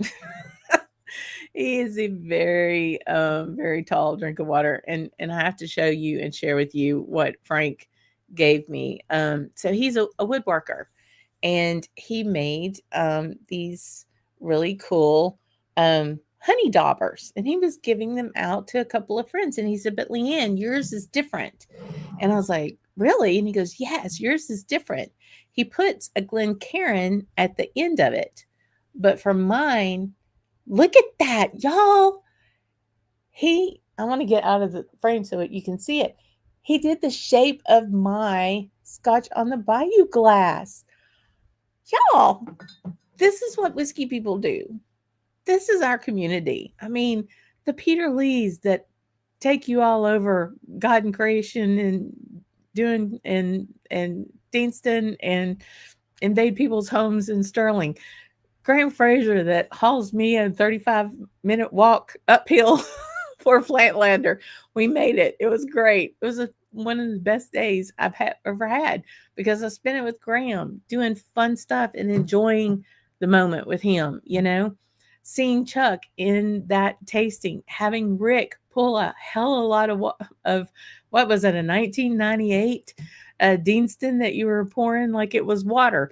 He is a very, very tall drink of water. And I have to show you and share with you what Frank gave me. So he's a woodworker, and he made these really cool honey daubers, and he was giving them out to a couple of friends. And he said, "But Leanne, yours is different." And I was like, "Really?" And he goes, "Yes, yours is different." He puts a Glencairn at the end of it, but for mine, look at that, y'all. I want to get out of the frame so that you can see it. He did the shape of my Scotch on the Bayou glass. Y'all, this is what whiskey people do. This is our community. I mean, the Peter Lees that take you all over God and creation and doing and Deanston and invade people's homes in Sterling. Graham Fraser that hauls me a 35-minute walk uphill for Flatlander. We made it. It was great. It was one of the best days I've ever had because I spent it with Graham doing fun stuff and enjoying the moment with him, seeing Chuck in that tasting, having Rick pull a hell of a lot of what was it, a 1998 Deanston that you were pouring like it was water,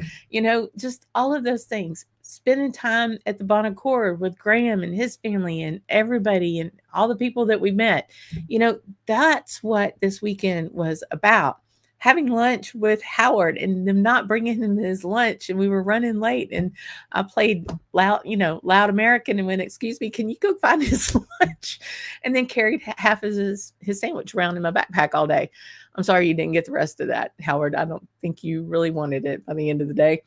just all of those things. Spending time at the Bon Accord with Graham and his family and everybody and all the people that we met. That's what this weekend was about. Having lunch with Howard and them not bringing him his lunch, and we were running late, and I played loud American and went, "Excuse me, can you go find his lunch?" And then carried half of his sandwich around in my backpack all day. I'm sorry you didn't get the rest of that, Howard. I don't think you really wanted it by the end of the day.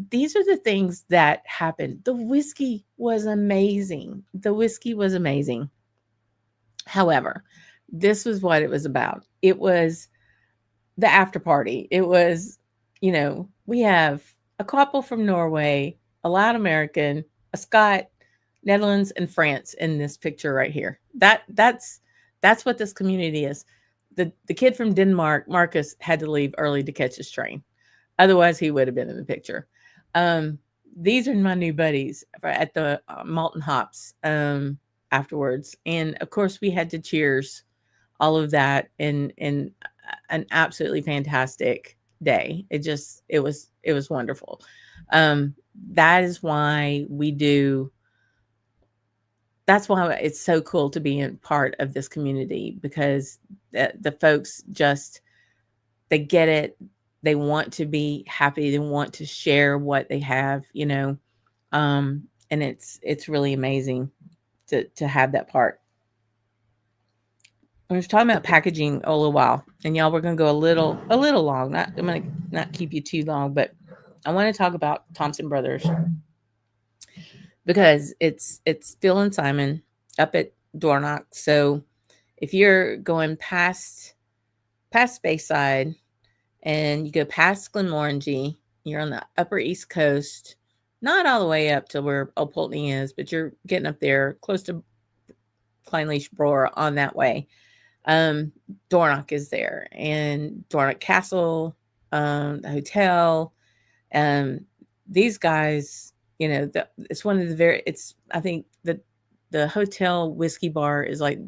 These are the things that happened. The whiskey was amazing. However, this was what it was about. It was the after party. It was, we have a couple from Norway, a loud American, a Scot, Netherlands, and France in this picture right here. That's what this community is. The kid from Denmark, Marcus, had to leave early to catch his train. Otherwise, he would have been in the picture. These are my new buddies at the Malt and Hops afterwards. And of course, we had to cheers all of that in an absolutely fantastic day. It was wonderful. That is why that's why it's so cool to be a part of this community, because the folks they get it. They want to be happy. They want to share what they have, and it's really amazing to have that part. I was talking about packaging a little while, and y'all, we're going to go a little long. I'm going to not keep you too long, but I want to talk about Thompson Brothers because it's Phil and Simon up at Dornoch. So if you're going past Bayside and you go past Glenmorangie, you're on the upper East Coast, not all the way up to where Old Pulteney is, but you're getting up there close to Clynelish Broer on that way. Dornoch is there, and Dornoch Castle, the hotel. These guys, it's one of the I think the hotel whiskey bar is like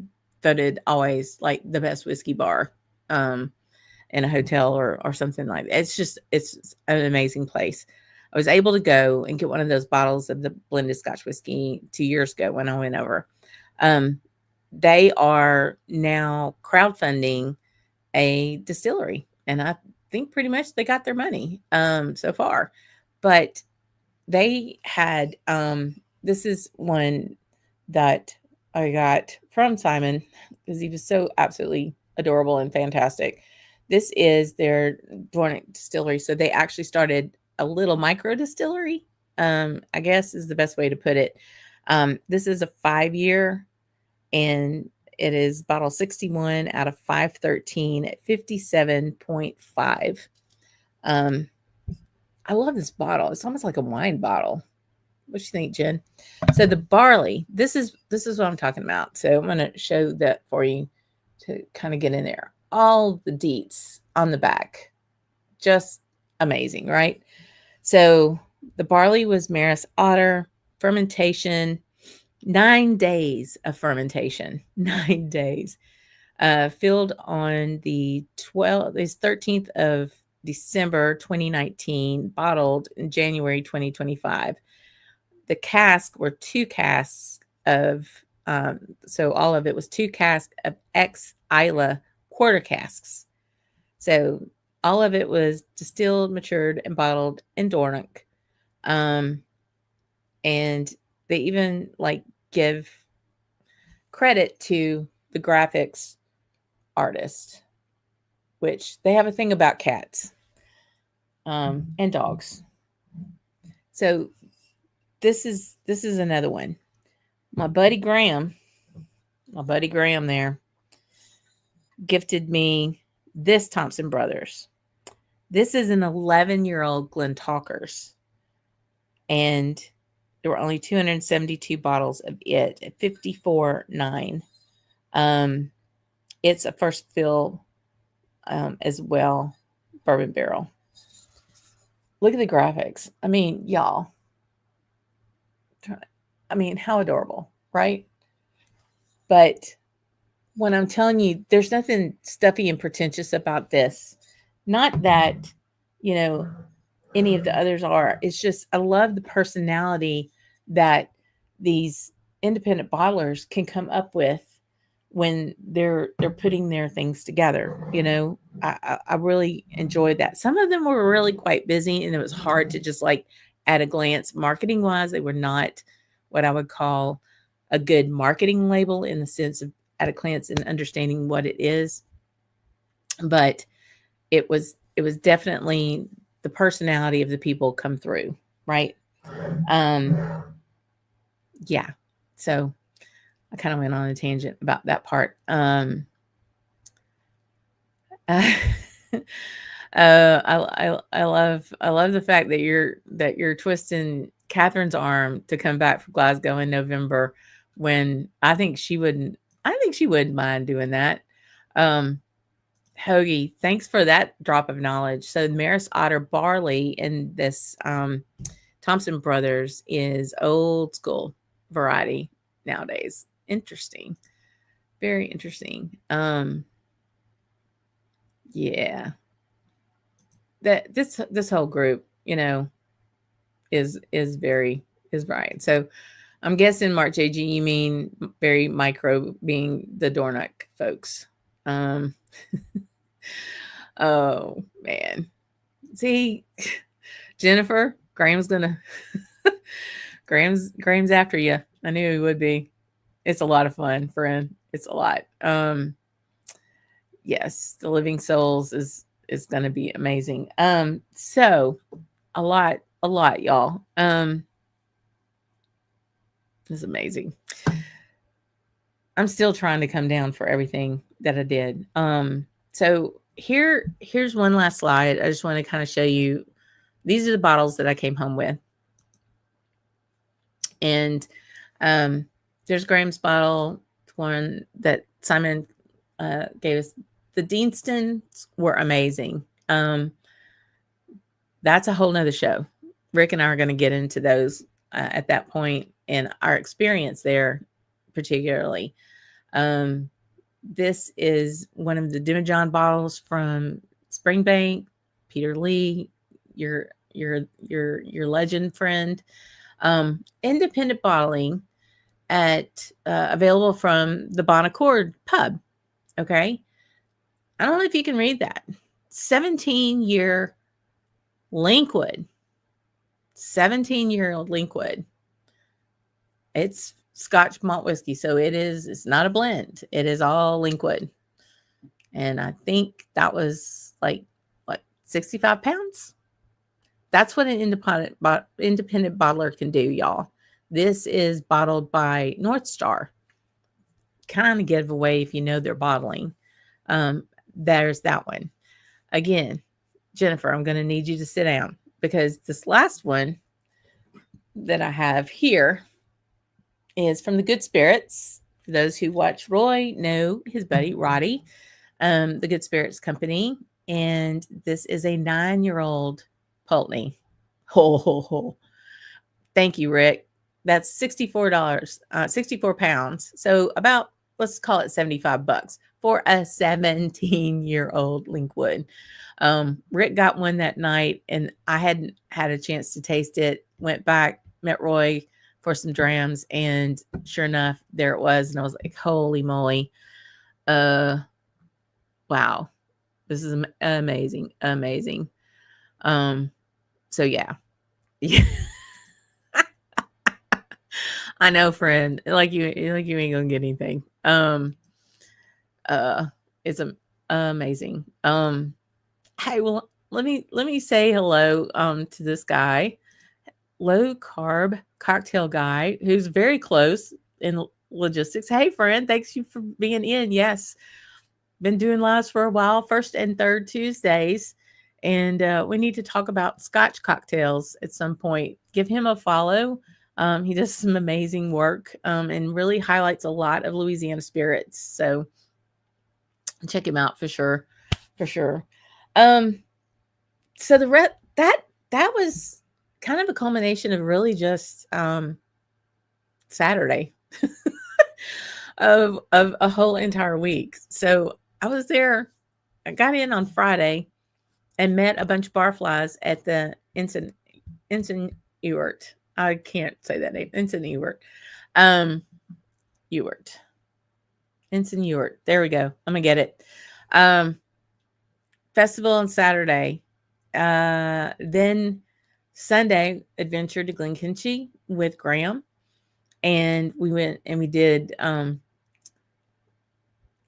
voted always like the best whiskey bar in a hotel or something like that. It's an amazing place. I was able to go and get one of those bottles of the blended Scotch whiskey 2 years ago when I went over. They are now crowdfunding a distillery, and I think pretty much they got their money so far. But they had this is one that I got from Simon because he was so absolutely adorable and fantastic. This is their Dornoch distillery. So they actually started a little micro distillery, I guess is the best way to put it. This is a 5-year, and it is bottle 61 out of 513 at 57.5. I love this bottle. It's almost like a wine bottle. What you think, Jen? So the barley, this is what I'm talking about. So I'm going to show that for you to kind of get in there. All the deets on the back, just amazing, right? So the barley was Maris Otter, fermentation, 9 days of fermentation, 9 days. Filled on the 13th of December 2019, bottled in January 2025. The cask were 2 casks of, so all of it was 2 casks of ex-Isla quarter casks. So all of it was distilled, matured, and bottled in Dornoch. And they even like give credit to the graphics artist, which they have a thing about cats and dogs. So this is another one. My buddy Graham there gifted me this Thompson Brothers. This is an 11-year-old Glentalkers, and there were only 272 bottles of it at 54.9. It's a first fill as well, bourbon barrel. Look at the graphics. I mean, y'all. I mean, how adorable, right? But when I'm telling you, there's nothing stuffy and pretentious about this. Not that, any of the others are. It's just, I love the personality that these independent bottlers can come up with when they're putting their things together. I really enjoyed that. Some of them were really quite busy, and it was hard to just like at a glance, marketing wise, they were not what I would call a good marketing label in the sense of at a glance and understanding what it is. But it was definitely the personality of the people come through, right? Yeah. So I kind of went on a tangent about that part. I love the fact that you're twisting Catherine's arm to come back from Glasgow in November, when I think she wouldn't mind doing that. Hoagie, thanks for that drop of knowledge. So Maris Otter barley in this Thompson Brothers is old school variety nowadays. Interesting. Very interesting. Yeah. That this whole group, is right. So I'm guessing, Mark JG, you mean very micro being the Dornoch folks. Oh man. See, Jennifer, Graham's after you. I knew he would be. It's a lot of fun, friend. It's a lot. Yes, the Living Souls is going to be amazing. So a lot, y'all. It's amazing. I'm still trying to come down for everything that I did. So here's one last slide. I just want to kind of show you, these are the bottles that I came home with. And there's Graham's bottle, one that Simon gave us. The Deanstons were amazing. That's a whole nother show. Rick and I are going to get into those at that point and our experience there particularly. This is one of the Demijohn bottles from Springbank. Peter Lee, your legend friend. Independent bottling at available from the Bon Accord pub. Okay, I don't know if you can read that. 17-year Linkwood. 17-year-old Linkwood. It's Scotch malt whiskey, so it's not a blend. It is all Linkwood. And I think that was like, what, 65 pounds? That's what an independent bottler can do, y'all. This is bottled by North Star. Kind of give away if you know they're bottling. There's that one. Again, Jennifer, I'm going to need you to sit down because this last one that I have here is from the Good Spirits. For those who watch Roy, know his buddy Roddy, the Good Spirits Company. And this is a 9-year-old Pulteney. Ho, ho, ho. Thank you, Rick. That's $64, 64 pounds. So about, let's call it $75 for a 17-year-old Linkwood. Rick got one that night and I hadn't had a chance to taste it. Went back, met Roy for some drams, and sure enough, there it was. And I was like, holy moly. Wow. This is amazing. Amazing. So yeah. Yeah. I know, friend. Like you ain't gonna get anything. It's amazing. Hey, well, let me say hello to this guy, low carb cocktail guy, who's very close in logistics. Hey, friend, thanks you for being in. Yes, been doing lives for a while, first and third Tuesdays, and we need to talk about Scotch cocktails at some point. Give him a follow. He does some amazing work and really highlights a lot of Louisiana spirits. So check him out for sure. For sure. So that was kind of a culmination of really just Saturday of a whole entire week. So I was there. I got in on Friday and met a bunch of barflies at the Ensign Ewart. I can't say that name. Ensign Ewart. Ewart. Ensign Ewart. There we go. I'm gonna get it. Festival on Saturday. Then Sunday, adventure to Glenkinchie with Graham. And we went and we did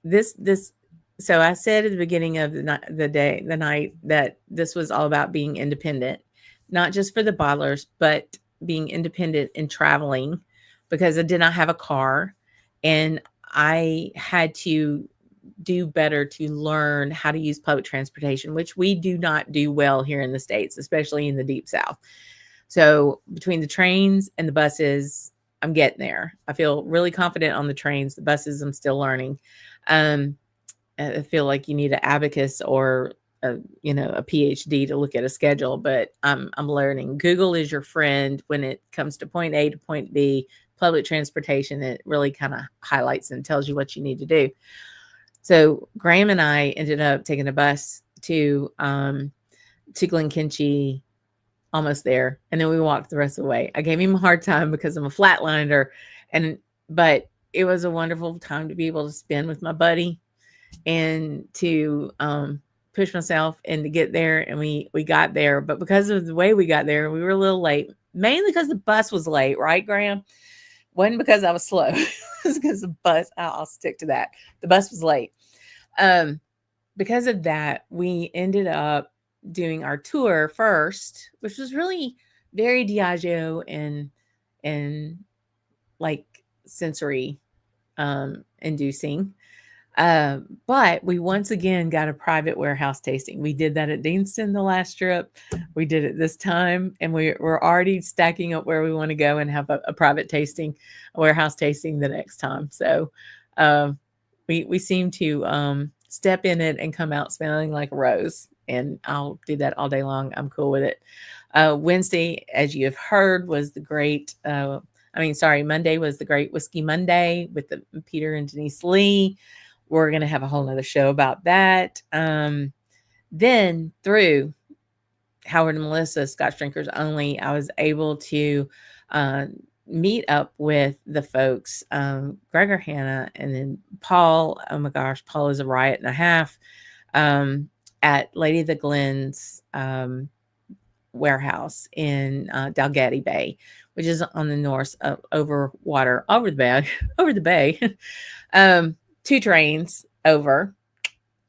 this. So I said at the beginning of the night that this was all about being independent, not just for the bottlers, but being independent in traveling, because I did not have a car and I had to do better to learn how to use public transportation, which we do not do well here in the States, especially in the deep South. So between the trains and the buses, I'm getting there. I feel really confident on the trains. The buses, I'm still learning. I feel like you need an abacus or a PhD to look at a schedule, but I'm learning. Google is your friend when it comes to point A to point B. Public transportation, it really kind of highlights and tells you what you need to do. So Graham and I ended up taking a bus to Glenkinchie, almost there, and then we walked the rest of the way. I gave him a hard time because I'm a flatliner, but it was a wonderful time to be able to spend with my buddy and to push myself and to get there. And we got there, but because of the way we got there, we were a little late, mainly because the bus was late, right, Graham? Wasn't because I was slow. It was because the bus, I'll stick to that. The bus was late. Because of that, we ended up doing our tour first, which was really very Diageo and like sensory inducing. But we once again got a private warehouse tasting. We did that at Deanston the last trip. We did it this time, and we're already stacking up where we want to go and have a private tasting, a warehouse tasting the next time. So we seem to step in it and come out smelling like a rose, and I'll do that all day long. I'm cool with it. Wednesday, as you have heard, was the great. Monday was the Great Whiskey Monday with the Peter and Denise Lee. We're going to have a whole nother show about that. Then through Howard and Melissa, Scotch Drinkers Only, I was able to meet up with the folks, Gregor, Hannah, and then Paul. Oh my gosh, Paul is a riot and a half, at Lady of the Glens warehouse in Dalgety Bay, which is on the north over the bay. 2 trains over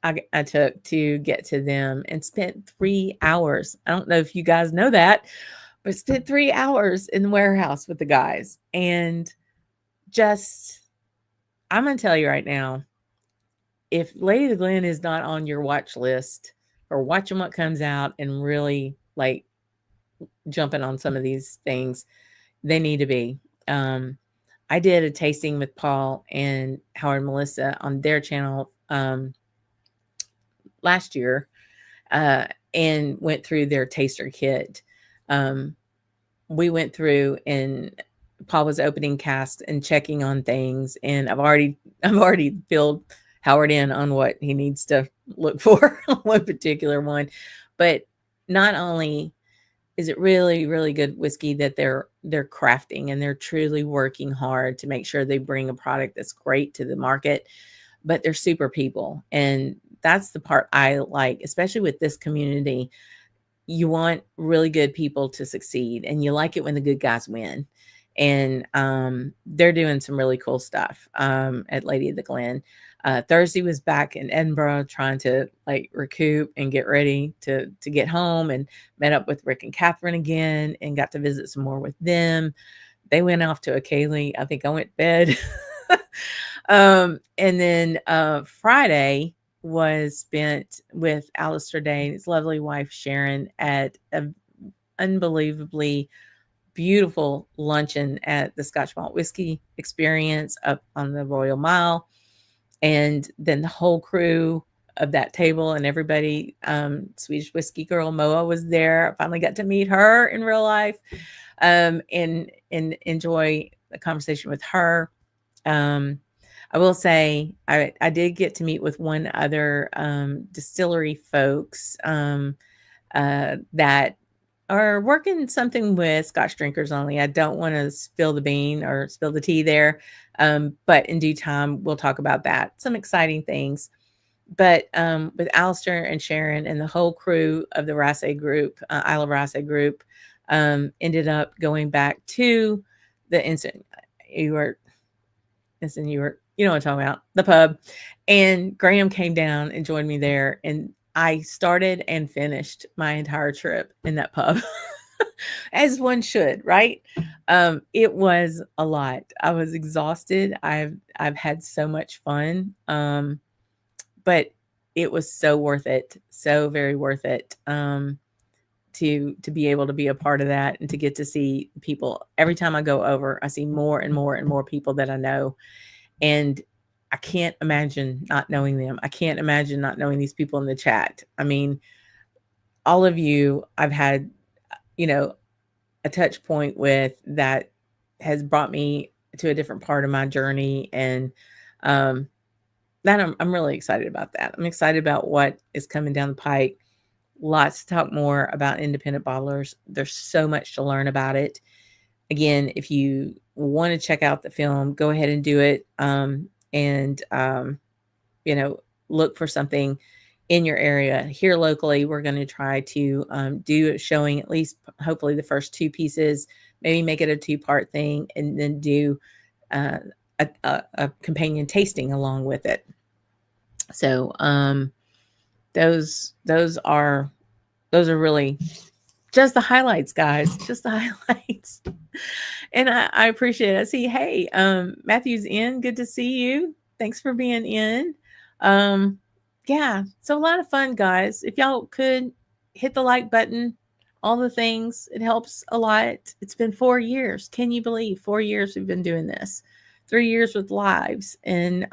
I took to get to them, and spent 3 hours. I don't know if you guys know that, but spent 3 hours in the warehouse with the guys. And just, I'm going to tell you right now, if Lady of the Glen is not on your watch list or watching what comes out and really like jumping on some of these things, they need to be. I did a tasting with Paul and Howard and Melissa on their channel last year, and went through their taster kit. We went through, and Paul was opening casks and checking on things, and I've already filled Howard in on what he needs to look for on one particular one. But not only is it really, really good whiskey that they're crafting, and they're truly working hard to make sure they bring a product that's great to the market, but they're super people. And that's the part I like, especially with this community. You want really good people to succeed, and you like it when the good guys win. And they're doing some really cool stuff at Lady of the Glen. Thursday was back in Edinburgh trying to like recoup and get ready to get home, and met up with Rick and Catherine again and got to visit some more with them. They went off to a Kaylee. I think I went to bed. And then Friday was spent with Alistair Day and his lovely wife Sharon at an unbelievably beautiful luncheon at the Scotch Malt Whiskey Experience up on the Royal Mile. And then the whole crew of that table and everybody, Swedish whiskey girl Moa was there. I finally got to meet her in real life, and enjoy the conversation with her. I will say I did get to meet with one other distillery folks that are working something with Scotch Drinkers Only. I don't want to spill the bean or spill the tea there, but in due time, we'll talk about that. Some exciting things. But with Alistair and Sharon and the whole crew of the Rasse group, Isla Rasse group, ended up going back to the instant you were, you know what I'm talking about, the pub. And Graham came down and joined me there. And I started and finished my entire trip in that pub, as one should, right? It was a lot. I was exhausted. I've had so much fun, but it was so worth it, so very worth it, to be able to be a part of that and to get to see people. Every time I go over, I see more and more and more people that I know, and I can't imagine not knowing them. I can't imagine not knowing these people in the chat. I mean, all of you I've had, a touch point with that has brought me to a different part of my journey. And that I'm really excited about that. I'm excited about what is coming down the pike. Lots to talk more about independent bottlers. There's so much to learn about it. Again, if you want to check out the film, go ahead and do it. And look for something in your area. Here locally, we're going to try to do a showing, at least hopefully the first 2 pieces, maybe make it a 2-part thing, and then do a companion tasting along with it. So those are really Just the highlights, guys. Just the highlights. And I appreciate it. I see, hey, Matthew's in. Good to see you. Thanks for being in. Um, yeah, so a lot of fun, guys. If y'all could hit the like button, all the things, it helps a lot. It's been 4 years. Can you believe 4 years we've been doing this? 3 years with lives. And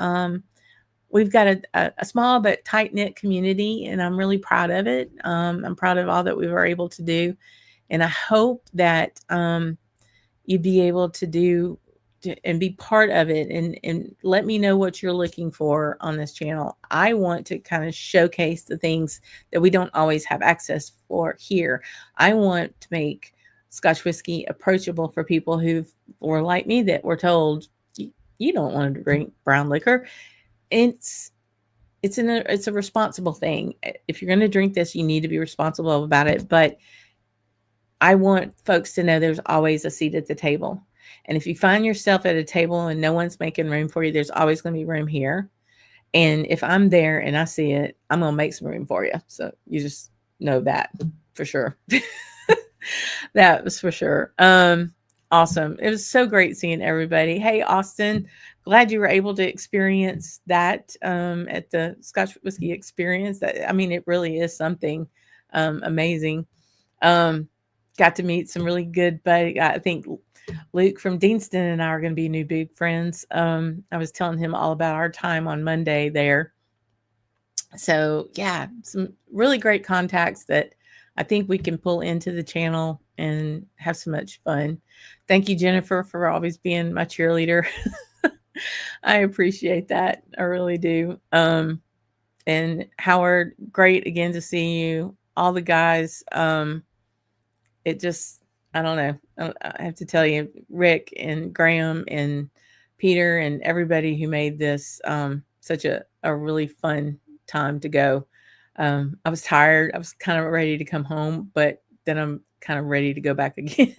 we've got a small but tight knit community, and I'm really proud of it. I'm proud of all that we were able to do. And I hope that you'd be able to do and be part of it, and let me know what you're looking for on this channel. I want to kind of showcase the things that we don't always have access for here. I want to make Scotch whiskey approachable for people who were like me, that were told you don't want to drink brown liquor. It's it's a responsible thing. If you're going to drink this, you need to be responsible about it. But I want folks to know there's always a seat at the table. And if you find yourself at a table and no one's making room for you, there's always going to be room here. And if I'm there and I see it, I'm going to make some room for you. So you just know that for sure. That was for sure. Awesome. It was so great seeing everybody. Hey, Austin, glad you were able to experience that at the Scotch Whiskey Experience. That, I mean, it really is something amazing. Got to meet some really good buddies. I think Luke from Deanston and I are going to be new big friends. I was telling him all about our time on Monday there. So yeah, some really great contacts that I think we can pull into the channel and have so much fun. Thank you, Jennifer, for always being my cheerleader. I appreciate that. I really do. And Howard, great again to see you. All the guys. It just, I don't know. I have to tell you, Rick and Graham and Peter and everybody who made this such a really fun time to go. I was tired. I was kind of ready to come home, but then I'm kind of ready to go back again.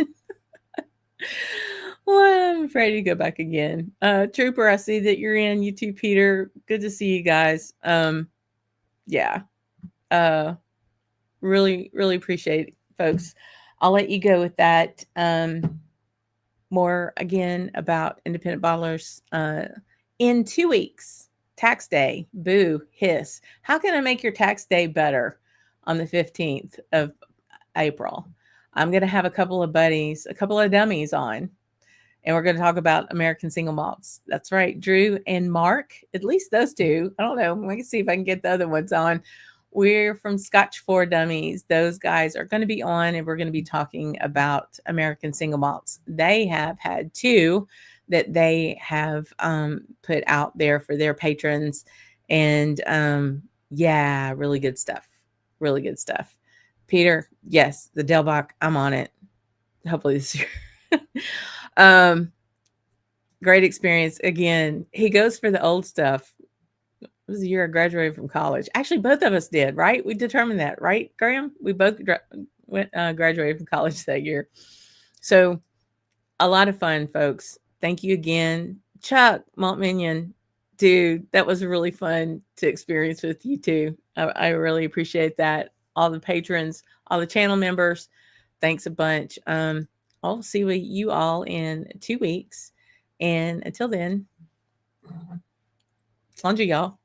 Well, I'm ready to go back again. Trooper, I see that you're in. You too, Peter. Good to see you guys. Yeah. Really, really appreciate it, folks. I'll let you go with that. More again about independent bottlers in 2 weeks. Tax day. Boo, hiss. How can I make your tax day better on the 15th of April? I'm going to have a couple of buddies, a couple of dummies on, and we're going to talk about American single malts. That's right. Drew and Mark, at least those two. I don't know. Let me see if I can get the other ones on. We're from Scotch for Dummies. Those guys are going to be on, and we're going to be talking about American single malts. They have had 2 that they have put out there for their patrons. And yeah, really good stuff. Really good stuff. Peter, yes, the Delbach, I'm on it. Hopefully this year. Great experience. Again, he goes for the old stuff. It was the year I graduated from college. Actually, both of us did, right? We determined that, right, Graham? We both graduated from college that year. So a lot of fun, folks. Thank you again. Chuck, Malt Minion, dude, that was really fun to experience with you too. I really appreciate that. All the patrons, all the channel members, thanks a bunch. I'll see you all in 2 weeks. And until then, Slainte Y'all.